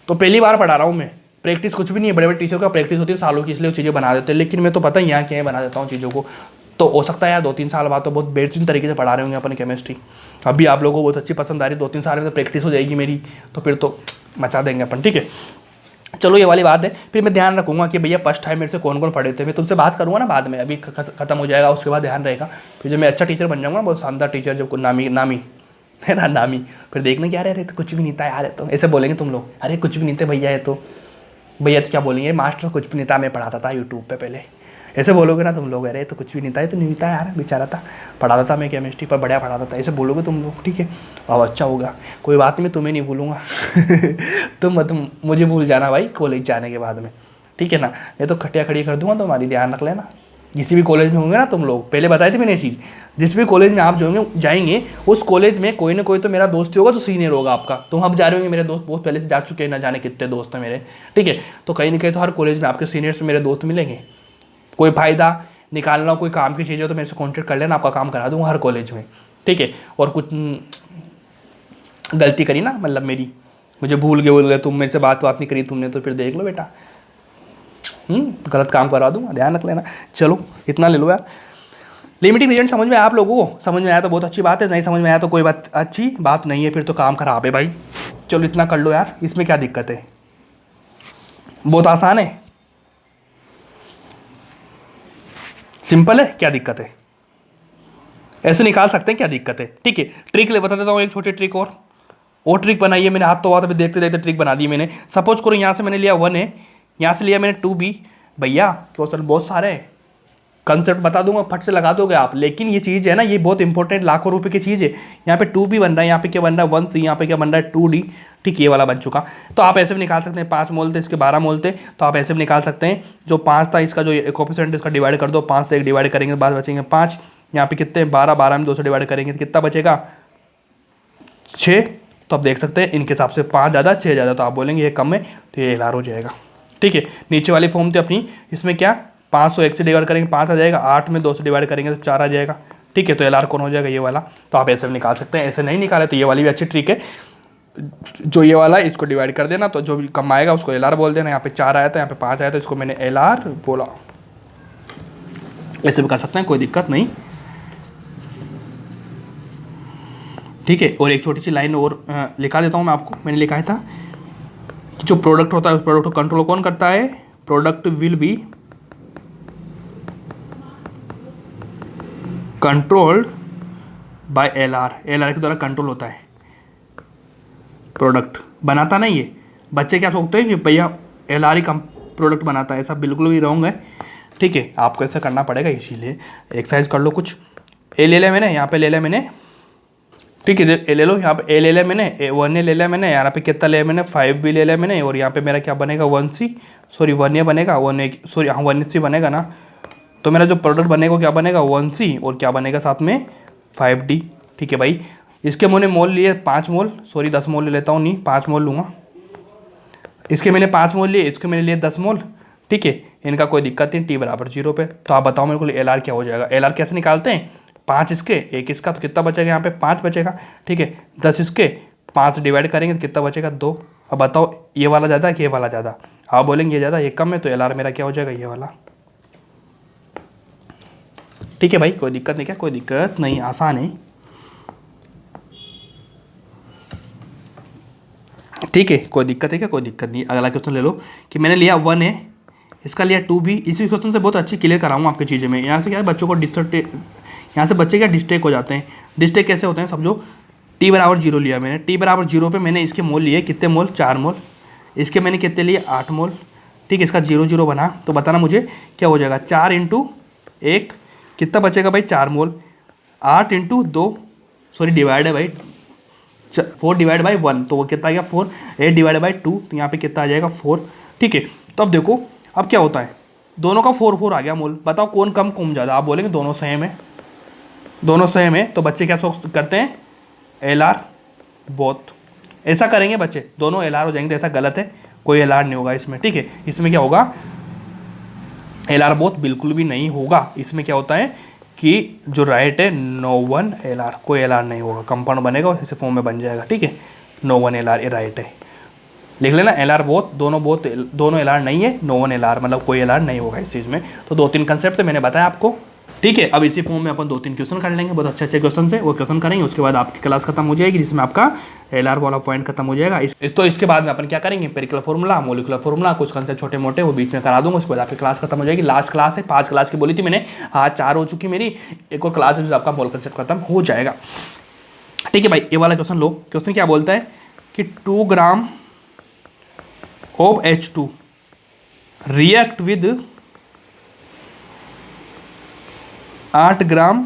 तो पहली बार पढ़ा रहा हूँ मैं, प्रैक्टिस कुछ भी नहीं है, बड़े बड़े टीचर का प्रैक्टिस होती है सालों की, इसलिए चीज़ें बना देते हैं, लेकिन मैं तो पता ही यहाँ क्या बना देता हूँ चीज़ों को। तो हो सकता है यार 2-3 साल बाद तो बहुत बेहतरीन तरीके से पढ़ा रहे होंगे अपन केमिस्ट्री, अभी आप लोगों को बहुत अच्छी पसंद आ रही है, 2-3 साल में तो प्रैक्टिस हो जाएगी मेरी, तो फिर तो मचा देंगे अपन, ठीक है। चलो ये वाली बात है, फिर मैं ध्यान रखूंगा कि भैया फर्स्ट टाइम मेरे से कौन कौन पढ़े थे, मैं तुमसे बात करूँगा ना बाद में, अभी खत्म हो जाएगा उसके बाद ध्यान रहेगा। फिर जब मैं अच्छा टीचर बन जाऊँगा, बहुत शानदार टीचर, जब नामी है ना, नामी, फिर देखना क्या रहे तो कुछ भी नहीं था यार, तो ऐसे बोलेंगे तुम लोग, अरे कुछ भी नहीं थे भैया, ये तो भैया तो क्या बोलेंगे, मास्टर कुछ भी नहीं था, मैं पढ़ाता था यूट्यूब पे पहले, ऐसे बोलोगे ना तुम लोग, अरे तो कुछ भी नहीं था, ये तो नहीं था यार, बेचारा था, पढ़ाता था मैं केमिस्ट्री पर, बढ़िया पढ़ाता था, ऐसे बोलोगे तुम लोग, ठीक है। अब अच्छा होगा, कोई बात नहीं, तुम्हें नहीं भूलूंगा तुम मुझे भूल जाना भाई कॉलेज जाने के बाद में, ठीक है ना, मैं तो खटिया खड़ी कर दूंगा, तुम्हारी ध्यान रख लेना। किसी भी कॉलेज में होंगे ना तुम लोग, पहले बताई थी मैंने ये चीज़, जिस भी कॉलेज में आप जाएंगे उस कॉलेज में कोई ना कोई तो मेरा दोस्त होगा, तो सीनियर होगा आपका। तुम अब जा रहे होंगे, मेरे दोस्त बहुत पहले से जा चुके हैं, ना जाने कितने दोस्त हैं मेरे, ठीक है। तो कहीं ना कहीं तो हर कॉलेज में आपके सीनियर्स में मेरे दोस्त मिलेंगे, कोई फ़ायदा निकालना हो, कोई काम की चीज़ हो तो मेरे से कॉन्टेक्ट कर लेना, आपका काम करा दूँगा हर कॉलेज में, ठीक है। और कुछ गलती करी ना, मतलब मेरी, मुझे भूल गए तुम मेरे से बात नहीं करी तुमने, तो फिर देख लो बेटा, गलत काम करा दूँगा, ध्यान रख लेना। चलो इतना ले लो यार, लिमिटिंग रिएजेंट समझ में आया आप लोगों को, समझ में आया तो बहुत अच्छी बात है, नहीं समझ में आया तो कोई बात अच्छी बात नहीं है, फिर तो काम खराब है भाई। चलो इतना कर लो यार, इसमें क्या दिक्कत है, बहुत आसान है, सिंपल है, क्या दिक्कत है, ऐसे निकाल सकते हैं, क्या दिक्कत है, ठीक है। ट्रिक ले बता देता हूँ, एक छोटी ट्रिक और ट्रिक बनाई है मैंने, हाथ तो हुआ तभी देखते देखते ट्रिक बना दी मैंने। सपोज करो यहाँ से मैंने लिया 1 है, यहाँ से लिया मैंने 2B, भैया क्वेश्चन बहुत सारे हैं, कंसेप्ट बता दूंगा, फट से लगा दोगे आप। लेकिन ये चीज़ है ना, ये बहुत इंपॉर्टेंट, लाखों रुपए की चीज़ है। यहाँ पे 2b बन रहा है, यहाँ पे क्या बन रहा है 1c, यहाँ पे क्या बन रहा है 2d। ठीक, ये वाला बन चुका। तो आप ऐसे भी निकाल सकते हैं, 5 मोल थे इसके 12 मोल थे, तो आप ऐसे भी निकाल सकते हैं। जो 5 था इसका जो कोफिशिएंट इसका डिवाइड कर दो, 5 से 1 डिवाइड करेंगे तो बाद बचेंगे 5। यहाँ पे कितने 12, 12 में 2 से डिवाइड करेंगे तो कितना बचेगा 6। तो आप देख सकते हैं इनके हिसाब से 5 ज़्यादा 6 ज़्यादा, तो आप बोलेंगे ये कम है, तो ये LR हो जाएगा। ठीक है, नीचे वाली फॉर्म थी अपनी, इसमें क्या 501 से डिवाइड करेंगे 5 आ जाएगा, 8 में 2 से डिवाइड करेंगे तो 4 आ जाएगा। ठीक है, तो LR कौन हो जाएगा, ये वाला। तो आप ऐसे भी निकाल सकते हैं, ऐसे नहीं निकाले तो ये वाली भी अच्छी ट्रिक है। जो ये वाला है इसको डिवाइड कर देना, तो जो भी कम आएगा उसको LR बोल देना। यहाँ पे 4 आया था, यहाँ पे 5 आया था, इसको मैंने LR बोला। ऐसे भी कर सकते हैं, कोई दिक्कत नहीं। ठीक है, और एक छोटी सी लाइन और लिखा देता हूँ मैं आपको। मैंने लिखा था कि जो प्रोडक्ट होता है उस प्रोडक्ट को कंट्रोल कौन करता है, product will be controlled by LR। LR के द्वारा कंट्रोल होता है, प्रोडक्ट बनाता नहीं है। बच्चे क्या सोचते हैं कि भैया LR ही कम प्रोडक्ट बनाता है, ऐसा बिल्कुल भी रॉन्ग है। ठीक है, आपको ऐसा करना पड़ेगा, इसीलिए एक्सरसाइज कर लो कुछ। ए ले लिया मैंने, यहाँ पे ले लिया मैंने। ठीक है, ए ले लो, यहाँ पे ए ले लिया मैंने, 1A ले लिया मैंने, यहाँ पे कितना लिया मैंने 5B ले लिया मैंने, और यहाँ पे मेरा क्या बनेगा 1C, सॉरी 1A बनेगा, 1A सॉरी हाँ 1C बनेगा ना। तो मेरा जो प्रोडक्ट बनेगा क्या बनेगा 1C, और क्या बनेगा साथ में 5D। ठीक है भाई, इसके मैंने मोल लिए 5 मोल, सॉरी 10 मोल ले लेता हूँ, नहीं 5 मोल लूँगा। इसके मैंने 5 मोल लिए, इसके मैंने लिए 10 मोल। ठीक है, इनका कोई दिक्कत नहीं, t बराबर 0 पे। तो आप बताओ मेरे को LR क्या हो जाएगा। LR कैसे निकालते हैं, 5 इसके 1 इसका, तो कितना बचेगा यहाँ पे 5 बचेगा। ठीक है, 10 इसके 5 डिवाइड करेंगे तो कितना बचेगा 2। अब बताओ ये वाला ज़्यादा है कि ये वाला ज़्यादा। आप बोलेंगे ये ज़्यादा ये कम है, तो LR मेरा क्या हो जाएगा ये वाला। ठीक है भाई, कोई दिक्कत नहीं, क्या कोई दिक्कत नहीं, आसान है। ठीक है, कोई दिक्कत है क्या, कोई दिक्कत नहीं। अगला क्वेश्चन ले लो कि मैंने लिया 1A, इसका लिया 2B। इसी क्वेश्चन से बहुत अच्छी क्लियर कराऊंगा आपकी चीज़ें में। यहाँ से क्या है बच्चों को यहाँ से बच्चे क्या डिस्ट्रैक्ट हो जाते हैं। डिस्ट्रैक्ट कैसे होते हैं समझो, t बराबर 0 लिया मैंने, t बराबर 0 पे मैंने इसके मोल लिए कितने मोल 4 मोल, इसके मैंने कितने लिए 8 मोल। ठीक है, इसका 0 0 बना, तो बताना मुझे क्या हो जाएगा 4 × 1 कितना बचेगा भाई 4 मोल, 8 × 2 सॉरी डिवाइड है भाई 4 डिवाइड बाई 1, तो वो कितना आ गया 4। 8 डिवाइड बाई 2, तो यहाँ पे कितना आ जाएगा 4। ठीक है, तो अब देखो अब क्या होता है, दोनों का 4 4 आ गया मोल। बताओ कौन कम कौन ज़्यादा। आप बोलेंगे दोनों सेम है, दोनों सेम है। तो बच्चे क्या सोच करते हैं LR बोथ। ऐसा करेंगे बच्चे, दोनों LR हो जाएंगे, तो ऐसा गलत है, कोई LR नहीं होगा इसमें। ठीक है, इसमें क्या होगा LR बोथ बिल्कुल भी नहीं होगा। इसमें क्या होता है कि जो राइट है नो वन LR, कोई LR नहीं होगा, कंपाउंड बनेगा और इसी फॉर्म में बन जाएगा। ठीक है, नो वन LR ये राइट है, लिख लेना। LR बोथ दोनों LR नहीं है, नो वन LR मतलब कोई LR नहीं होगा इस चीज़ में। तो 2-3 कंसेप्ट मैंने बताया आपको। ठीक है, अब इसी फॉर्म में अपन 2-3 क्वेश्चन कर लेंगे, बहुत अच्छे अच्छे क्वेश्चन है, वो क्वेश्चन करेंगे। उसके बाद आपकी क्लास खत्म हो जाएगी, जिसमें आपका LR वाला पॉइंट खत्म हो जाएगा। तो इसके बाद में अपन क्या करेंगे, एम्पिरिकल फार्मूला, मोलिकुलर फार्मूला, कुछ कंसेप्ट छोटे मोटे वो बीच में करा दूंगा। उसके बाद आपकी क्लास खत्म हो जाएगी। लास्ट क्लास है, 5 क्लास की बोली थी मैंने, आज 4 हो चुकी मेरी। एक और क्लास है जो आपका मोल कंसेप्ट खत्म हो जाएगा। ठीक है भाई, ये वाला क्वेश्चन लो। क्वेश्चन क्या बोलता है कि 2 gram of H2 react with 8 gram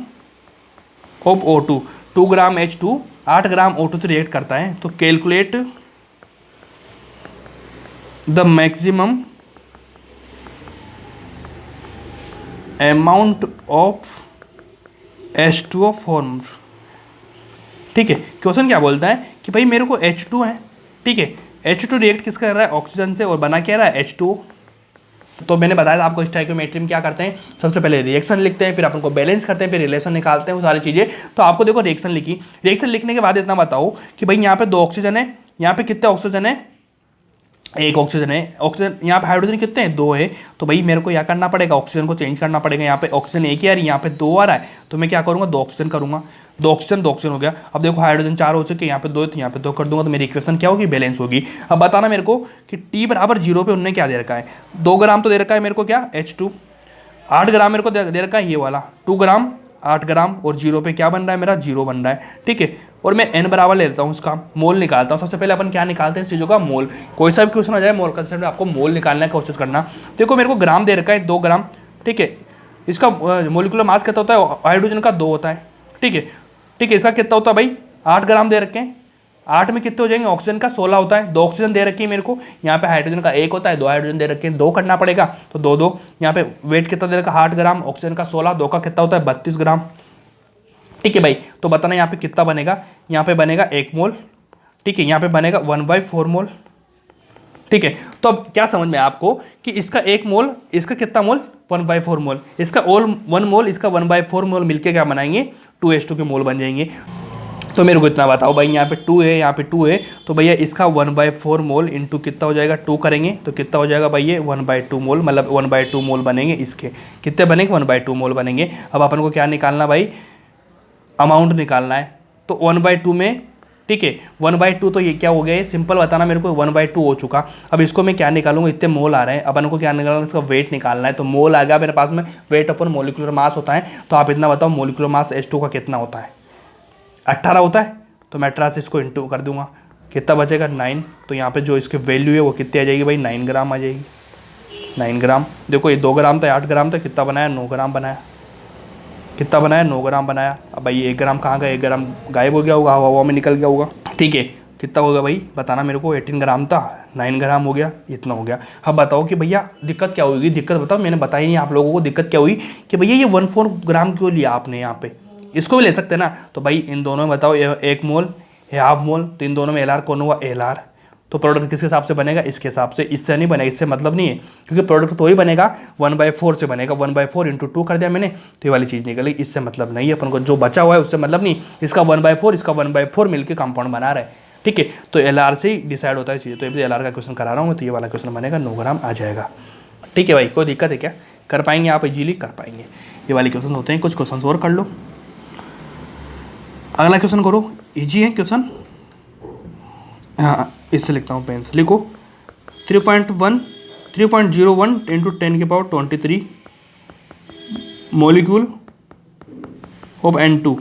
of O2। 2 gram H2 8 gram O2 से रिएक्ट करता है। तो calculate the maximum amount of H2O form. ठीक है, क्वेश्चन क्या बोलता है कि भाई मेरे को H2 है। ठीक है, H2 रिएक्ट किसका कर रहा है, ऑक्सीजन से, और बना क्या रहा है H2O। तो मैंने बताया था आपको स्टोइकियोमेट्री में क्या करते हैं, सबसे पहले रिएक्शन लिखते हैं, फिर अपन को बैलेंस करते हैं, फिर रिलेशन निकालते हैं, वो सारी चीज़ें। तो आपको देखो रिएक्शन लिखी, रिएक्शन लिखने के बाद इतना बताओ कि भाई यहाँ पे 2 ऑक्सीजन है, यहाँ पे कितने ऑक्सीजन है, 1 ऑक्सीजन है। ऑक्सीजन यहाँ पे हाइड्रोजन कितने हैं 2 है। तो भाई मेरे को क्या करना पड़ेगा, ऑक्सीजन को चेंज करना पड़ेगा। यहाँ पे ऑक्सीजन 1 ही आ रही है, यहाँ पे 2 आ रहा है, तो मैं क्या करूँगा 2 ऑक्सीजन करूँगा। 2 ऑक्सीजन हो गया। अब देखो हाइड्रोजन 4 हो चुके, यहाँ पे 2 तो यहाँ पे 2 कर दूंगा, तो मेरी इक्वेशन क्या होगी, बैलेंस होगी। अब बताना मेरे को कि t बराबर 0 पे उन्होंने क्या दे रखा है, 2 ग्राम तो दे रखा है मेरे को क्या H2, 8 ग्राम मेरे को दे रखा है ये वाला 2 ग्राम 8 ग्राम, और 0 पे क्या बन रहा है मेरा 0 बन रहा है। ठीक है, और मैं n बराबर ले लेता हूँ, उसका मोल निकालता हूँ। सबसे पहले अपन क्या निकालते हैं इस चीज़ों का मोल। कोई सा भी क्वेश्चन आ जाए मोल कंसेप्ट में आपको मोल निकालने की कोशिश करना। देखो मेरे को ग्राम दे रखा है 2 ग्राम। ठीक है, इसका मोलिकुलर मास कितना होता है, हाइड्रोजन का 2 होता है, ठीक है। ठीक है, इसका कितना होता है भाई, 8 ग्राम दे रखे हैं। 8 में कितने हो जाएंगे, ऑक्सीजन का 16 होता है, 2 ऑक्सीजन दे रखी है मेरे को, यहाँ पे हाइड्रोजन का 1 होता है, 2 हाइड्रोजन दे रखे हैं, 2 करना पड़ेगा, तो 2 2। यहाँ पे वेट कितना दे रखा, 8 ग्राम, ऑक्सीजन का 16, 2 का कितना होता है 32 ग्राम, ठीक है भाई। तो बताना यहाँ पे कितना बनेगा, यहाँ पे बनेगा 1 मोल, ठीक है, यहाँ पे बनेगा 1/4 मोल, ठीक है। तो अब क्या समझ में आपको कि इसका 1 मोल, इसका कितना मोल 1/4 मोल, इसका ऑल 1 मोल, इसका 1/4 मोल मिलके क्या बनाएंगे 2H2 के मोल बन जाएंगे। तो मेरे को इतना बताओ भाई, यहाँ पे 2 है, यहाँ पे 2 है, तो भैया इसका 1/4 मोल इंटू कितना हो जाएगा 2 करेंगे तो कितना हो जाएगा भाई, ये 1/2 मोल, मतलब 1/2 मोल बनेंगे इसके, कितने बनेंगे 1/2 मोल बनेंगे। अब अपन को क्या निकालना भाई, अमाउंट निकालना है, तो 1/2 में, ठीक है 1/2, तो ये क्या हो गया, सिंपल बताना मेरे को, 1/2 हो चुका। अब इसको मैं क्या निकालूंगा, इतने मोल आ रहे हैं, अपन को क्या निकालना है, इसका वेट निकालना है, तो मोल आ गया मेरे पास में, वेट अपन मोलिकुलर मास होता है। तो आप इतना बताओ मोलिकुलर मास H2 का कितना होता है, 18 होता है, तो मैं 18 से इसको इंटू कर दूंगा, कितना बचेगा 9। तो यहाँ पे जो इसकी वैल्यू है वो कितनी आ जाएगी भाई, 9 ग्राम आ जाएगी, 9 ग्राम। देखो ये 2 ग्राम था, 8 ग्राम था, कितना बनाया 9 ग्राम बनाया, कितना बनाया 9 ग्राम बनाया। अब भाई 1 ग्राम कहाँ गया, 1 ग्राम गायब हो गया होगा, हवा में निकल गया होगा, ठीक है। कितना होगा भाई बताना मेरे को, 18 ग्राम था, 9 ग्राम हो गया, इतना हो गया। अब बताओ कि भैया दिक्कत क्या होगी, दिक्कत बताओ, मैंने बताई नहीं आप लोगों को दिक्कत क्या हुई कि भैया ये 1/4 ग्राम क्यों लिया आपने, यहाँ पे इसको भी ले सकते हैं ना। तो भाई इन दोनों में बताओ, 1 मोल है हाफ मोल, तो इन दोनों में LR कौन हुआ, LR। तो प्रोडक्ट किसके हिसाब से बनेगा, इसके हिसाब से, इससे नहीं बनेगा, इससे मतलब नहीं है, क्योंकि प्रोडक्ट तो ही बनेगा 1/4 से बनेगा, 1/4 इंटू 2 कर दिया मैंने, तो ये वाली चीज़ निकली, इससे मतलब नहीं है अपन को, जो बचा हुआ है उससे मतलब नहीं, इसका 1/4 इसका 1/4 मिलकर कंपाउंड बना रहा है, ठीक है। तो LR से ही डिसाइड होता है चीज़। तो ये LR का क्वेश्चन करा रहा हूँ, तो ये वाला क्वेश्चन बनेगा 9 ग्राम आ जाएगा, ठीक है भाई। कोई दिक्कत है क्या, कर पाएंगे आप, इजीली कर पाएंगे। ये वाले क्वेश्चन होते हैं, कुछ क्वेश्चन और कर लो। अगला क्वेश्चन करो, इजी है क्वेश्चन, हाँ इससे लिखता हूँ पेन से, लिखो 3.01 into 10⁻23 molecule of N2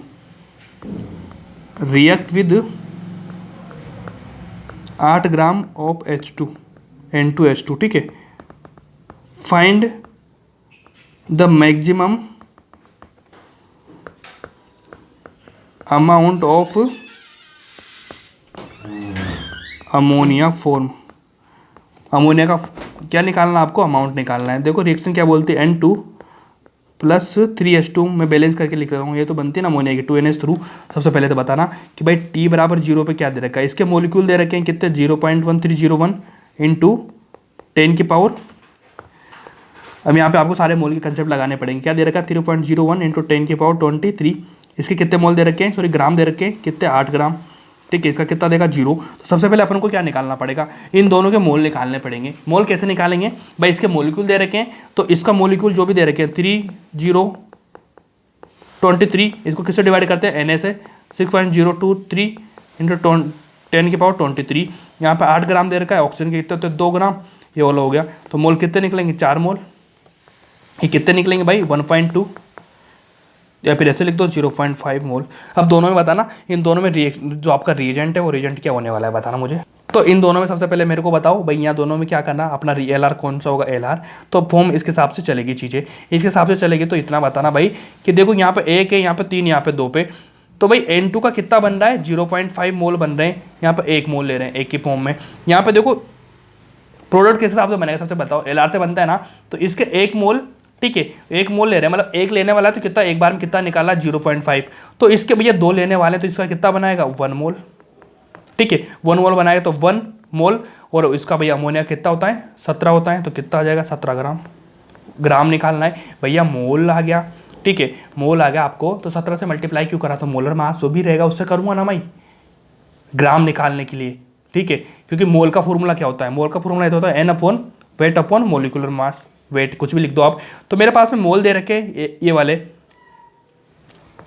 react with 8 gram of H2 N2H2, ठीक है। Find the maximum amount of ammonia form. Ammonia का क्या निकालना आपको, अमाउंट निकालना है। देखो रिएक्शन क्या बोलती है, N2 प्लस 3H2 में बैलेंस करके लिख रहा हूँ, ये तो बनती है ना अमोनिया की 2NH थ्रू। सबसे पहले तो बताना कि भाई T बराबर 0 पे क्या दे रखा है, इसके मोलिक्यूल दे रखे हैं कितने 0.1301 इंटू 10 की पावर। अब यहाँ पे आपको सारे मोल के कंसेप्ट लगाने पड़ेंगे। क्या दे रखा है 3.01 इंटू 10 की पावर 23। इसके कितने मोल दे रखे हैं, सॉरी ग्राम दे रखे हैं कितने 8 ग्राम, ठीक है। इसका कितना देगा 0। तो सबसे पहले अपन को क्या निकालना पड़ेगा, इन दोनों के मोल निकालने पड़ेंगे। मोल कैसे निकालेंगे भाई, इसके मोलिक्यूल दे रखे हैं, तो इसका मोलिक्यूल जो भी दे रखे हैं 3023, इसको किससे डिवाइड करते हैं Na से, 6.023 इंटू 10 की पावर 23। यहाँ पे 8 ग्राम दे रखा है, ऑक्सीजन के कितने होते हैं 2 ग्राम, ये वाला हो गया। तो मोल कितने निकलेंगे 4 मोल। ये कितने निकलेंगे भाई 1.2, या फिर ऐसे लिख दो 0.5 मोल। अब दोनों में बताना, इन दोनों में जो आपका रिएजेंट है वो रिएजेंट क्या होने वाला है बताना मुझे। तो इन दोनों में सबसे पहले मेरे को बताओ भाई, यहाँ दोनों में क्या करना, अपना LR कौन सा होगा LR, तो फॉर्म इसके हिसाब से चलेगी चीज़ें, इसके हिसाब से चलेगी। तो इतना बताना भाई कि देखो यहाँ पे 1 है, यहाँ पे 3, यहाँ पे 2 पे, तो भाई N2 का कितना बन रहा है 0.5 मोल बन रहे हैं, यहाँ पे 1 मोल ले रहे हैं एक ही फॉर्म में। यहाँ पे देखो प्रोडक्ट किस हिसाब से बनेगा, सबसे बताओ LR से बनता है ना, तो इसके 1 मोल, ठीक है 1 मोल ले रहे हैं, मतलब 1 लेने वाला है तो कितना एक बार में कितना निकाला 0.5। तो इसके भैया 2 लेने वाले हैं, तो इसका कितना बनाएगा 1 मोल, ठीक है 1 मोल बनाएगा तो 1 मोल। और इसका भैया अमोनिया कितना होता है 17 होता है, तो कितना आ जाएगा 17 ग्राम। ग्राम निकालना है भैया, मोल आ गया, ठीक है मोल आ गया आपको, तो 17 से मल्टीप्लाई क्यों करा, तो मोलर मास जो भी रहेगा उससे करूँगा ना भाई ग्राम निकालने के लिए, ठीक है। क्योंकि मोल का फॉर्मूला क्या होता है, मोल का फॉर्मूला ये होता है N upon weight upon molecular mass, weight कुछ भी लिख दो आप। तो मेरे पास में मोल दे रखे ये वाले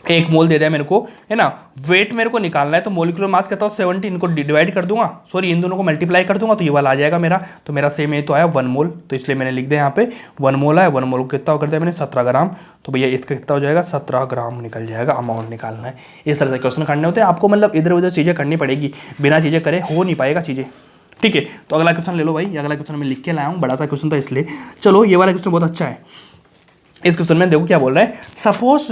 1 मोल दे दिया मेरे को, है ना। वेट मेरे को निकालना है, तो मोलिकुलर मास कहता हूँ 70, इनको डिवाइड कर दूंगा, सॉरी इन दोनों को मल्टीप्लाई कर दूंगा, तो ये वाला आ जाएगा मेरा। तो मेरा सेम ये तो आया 1 मोल, तो इसलिए मैंने लिख दिया यहाँ पे 1 मोल है। 1 मोल को कितना कर दिया मैंने 17 ग्राम, तो भैया इसका कितना हो जाएगा 17 ग्राम निकल जाएगा, अमाउंट निकालना है। इस तरह से क्वेश्चन करने होते हैं आपको, मतलब इधर उधर चीज़ें करनी पड़ेगी, बिना चीज़ें करे हो नहीं पाएगा चीज़ें, ठीक है। तो अगला क्वेश्चन ले लो भाई, अगला क्वेश्चन मैं लिख के लाया हूँ, बड़ा सा क्वेश्चन था इसलिए। चलो ये वाला क्वेश्चन बहुत अच्छा है, इस क्वेश्चन में देखो क्या बोल रहा है, सपोज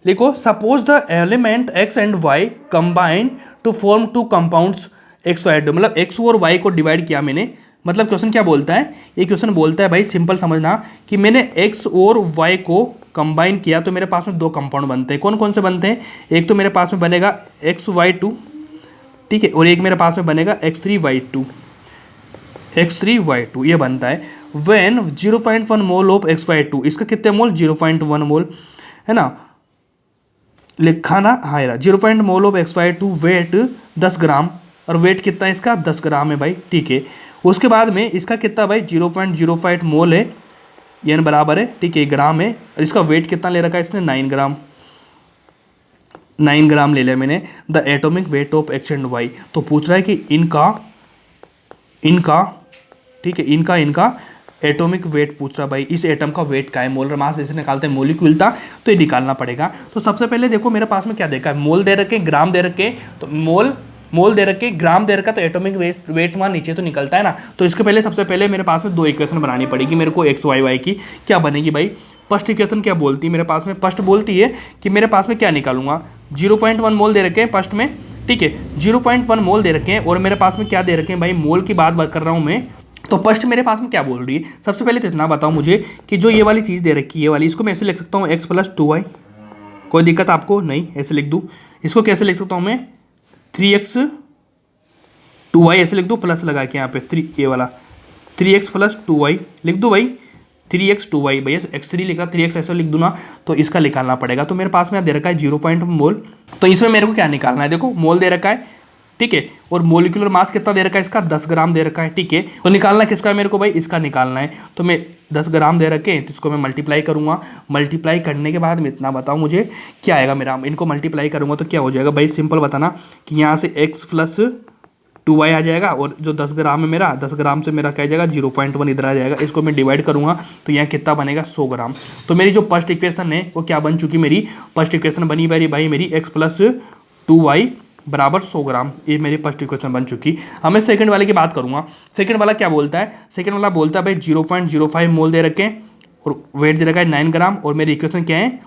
लिखो, suppose the element X and Y combine to form two compounds X Y, मतलब एक्स और वाई को डिवाइड किया मैंने। मतलब क्वेश्चन क्या बोलता है, ये क्वेश्चन बोलता है भाई सिंपल समझना कि मैंने एक्स और वाई को कंबाइन किया तो मेरे पास में दो कंपाउंड बनते हैं। कौन कौन से बनते हैं, एक तो मेरे पास में बनेगा एक्स वाई टू, ठीक है, और एक मेरे पास में बनेगा x three Y to, x3y2 ये बनता है। When 0.1 mole of x y2, इसका कितने मोल, 0.1 मोल है ना, लिखा ना, हाँ यार 0. Mole of x y2, weight 10 gram, और वेट कितना है इसका 10 ग्राम है भाई, ठीक है। उसके बाद में इसका कितना भाई 0.05 मोल है, n बराबर है, ठीक है, ग्राम है, और इसका वेट कितना ले रखा है इसने 9 ग्राम, 9 ग्राम ले लिया मैंने। The atomic weight of X and Y, तो पूछ रहा है कि इनका ठीक है, इनका एटॉमिक वेट पूछ रहा भाई, इस एटम का वेट का है, मोलर मास जैसे निकालते हैं मॉलिक्यूल था तो ये निकालना पड़ेगा। तो सबसे पहले देखो मेरे पास में क्या देखा है, मोल दे रखे, ग्राम दे रखे, तो मोल दे रखे, ग्राम दे रखा, तो एटॉमिक वेट वहाँ नीचे तो निकलता है ना। तो इसके पहले सबसे पहले मेरे पास में दो इक्वेशन बनानी पड़ेगी मेरे को एक्स वाई वाई की। क्या बनेगी भाई, फर्स्ट इक्वेशन क्या बोलती है मेरे पास में, फर्स्ट बोलती है कि मेरे पास में क्या निकालूंगा, 0.1 मोल दे रखे हैं फर्स्ट में, ठीक है, 0.1 मोल दे रखे हैं, और मेरे पास में क्या दे रखे हैं भाई, मोल की बात कर रहा हूँ मैं। तो फर्स्ट मेरे पास में क्या बोल रही है, सबसे पहले तो इतना बताओ मुझे कि जो ये वाली चीज़ दे रखी है, ये वाली, इसको मैं ऐसे लिख सकता हूँ x + 2y, कोई दिक्कत आपको नहीं, ऐसे लिख दूँ। इसको कैसे लिख सकता हूँ मैं, 3x 2y ऐसे लिख दूँ, प्लस लगा के यहाँ पे 3, ये वाला 3x + 2y लिख दूँ भाई, 3x 2y, भैया x3 लिखा, 3x ऐसे लिख दूँ ना, तो इसका निकालना पड़ेगा। तो मेरे पास में दे रखा है 0. मोल, तो इसमें मेरे को क्या निकालना है, देखो मोल दे रखा है, ठीक है, और मोलिकुलर मास कितना दे रखा है इसका 10 ग्राम दे रखा है, ठीक है। तो निकालना किसका है मेरे को भाई, इसका निकालना है। तो मैं 10 ग्राम दे रखे हैं, तो इसको मैं मल्टीप्लाई करूंगा, मल्टीप्लाई करने के बाद मैं इतना बताऊं मुझे क्या आएगा मेरा, इनको मल्टीप्लाई करूंगा तो क्या हो जाएगा भाई, सिंपल बताना कि यहाँ से x + 2y आ जाएगा, और जो 10 ग्राम है मेरा, 10 ग्राम से मेरा क्या जाएगा 0.1 इधर आ जाएगा, इसको मैं डिवाइड करूंगा तो यहाँ कितना बनेगा 100 ग्राम। तो मेरी जो फर्स्ट इक्वेशन है वो क्या बन चुकी, मेरी फर्स्ट इक्वेशन बनी भाई मेरी x + 2y बराबर 100 ग्राम, ये मेरी फर्स्ट इक्वेशन बन चुकी। अब मैं सेकंड वाले की बात करूंगा। सेकंड वाला क्या बोलता है, सेकंड वाला बोलता है भाई 0.05 मोल दे रखे हैं, और वेट दे रखा है 9 ग्राम, और मेरी इक्वेशन क्या है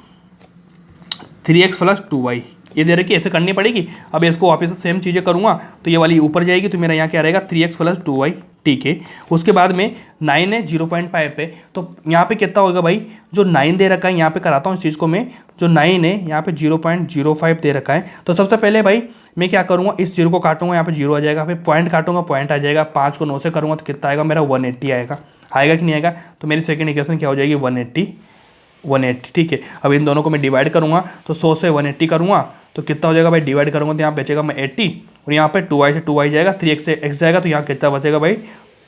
3x + 2y, ये दे रखी, ऐसे करनी पड़ेगी। अब इसको वापस से सेम चीज़ें करूँगा तो ये वाली ऊपर जाएगी, तो मेरा यहाँ क्या रहेगा 3x + 2y, ठीक है। उसके बाद में 9 है 0.5 पे, तो यहाँ पे कितना होगा भाई, जो 9 दे रखा है यहाँ पे कराता हूँ इस चीज़ को मैं, जो 9 है यहाँ पे 0.05 दे रखा है। तो सबसे पहले भाई मैं क्या करूँगा, इस 0 को काटूंगा, यहाँ पे 0 आ जाएगा, फिर पॉइंट काटूंगा, पॉइंट आ जाएगा, 5 को 9 से करूँगा तो कितना आएगा मेरा 180 आएगा कि नहीं आएगा। तो मेरी सेकेंड इक्वेशन क्या हो जाएगी 180, ठीक है। अब इन दोनों को मैं डिवाइड करूँगा, तो 100 से 180 करूँगा तो कितना हो जाएगा भाई, डिवाइड करूँगा तो यहाँ बचेगा मैं 80, और यहाँ पे 2y से 2y जाएगा, 3x से x जाएगा, तो यहाँ कितना बचेगा भाई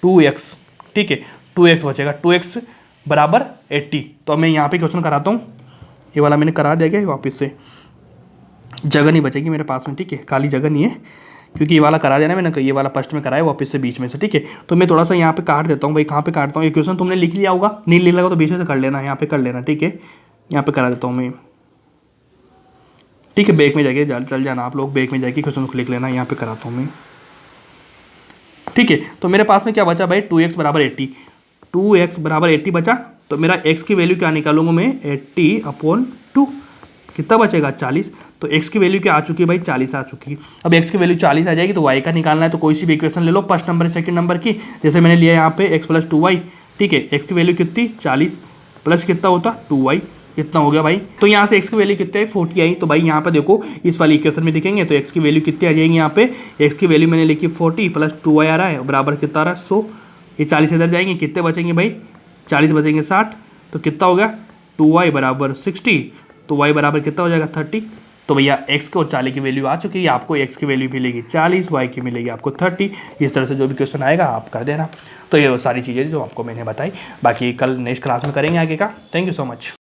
2x, ठीक है, 2x बचेगा, 2x बराबर 80। तो अब मैं यहाँ पे क्वेश्चन कराता हूँ, ये वाला मैंने करा दिया क्या, वापस से जगह नहीं बचेगी मेरे पास में, ठीक है, खाली जगह नहीं है, क्योंकि ये वाला करा देना मैंने, ये वाला फर्स्ट में कराया वापस से बीच में से, ठीक है। तो मैं थोड़ा सा यहाँ पे काट देता हूँ भाई, कहाँ पे काटता हूँ, ये क्वेश्चन तुमने लिख लिया होगा, नहीं लिख लगा तो बीच में से कर लेना, यहाँ पे कर लेना, ठीक है, यहाँ पे करा देता हूँ मैं, ठीक है। बैक में जाके चल जाना आप लोग, बैक में जाके क्वेश्चन को लिख लेना, यहाँ पे कराता हूँ मैं, ठीक है। तो मेरे पास में क्या बचा भाई 2x बराबर 80, 2x बराबर 80 बचा, तो मेरा x की वैल्यू क्या निकालूंगा मैं 80/2, कितना बचेगा 40। तो x की वैल्यू क्या आ चुकी है भाई 40 आ चुकी है। अब x की वैल्यू 40 आ जाएगी तो y का निकालना है, तो कोई सी भी इक्वेशन ले लो फर्स्ट नंबर सेकंड नंबर की, जैसे मैंने लिया यहाँ पे x + 2y, ठीक है। x की वैल्यू कितनी 40 प्लस कितना होता 2y, कितना हो गया भाई, तो यहाँ से x की वैल्यू कितनी है 40 आई। तो भाई यहाँ पे देखो इस वाली इक्वेशन में दिखेंगे तो x की वैल्यू कितनी आ जाएगी, यहाँ पे x की वैल्यू मैंने लिखी 40 + 2y आ रहा है, बराबर कितना आ रहा है 100, ये 40 इधर जाएंगे, कितने बचेंगे भाई 40 बचेंगे 60, तो कितना हो गया 2y बराबर 60, तो y बराबर कितना हो जाएगा 30। तो भैया x को 40 की वैल्यू आ चुकी है, आपको x की वैल्यू मिलेगी 40, y की मिलेगी आपको 30। इस तरह से जो भी क्वेश्चन आएगा आप कर देना। तो ये वो सारी चीज़ें जो आपको मैंने बताई, बाकी कल नेक्स्ट क्लास में करेंगे आगे का। Thank you so much.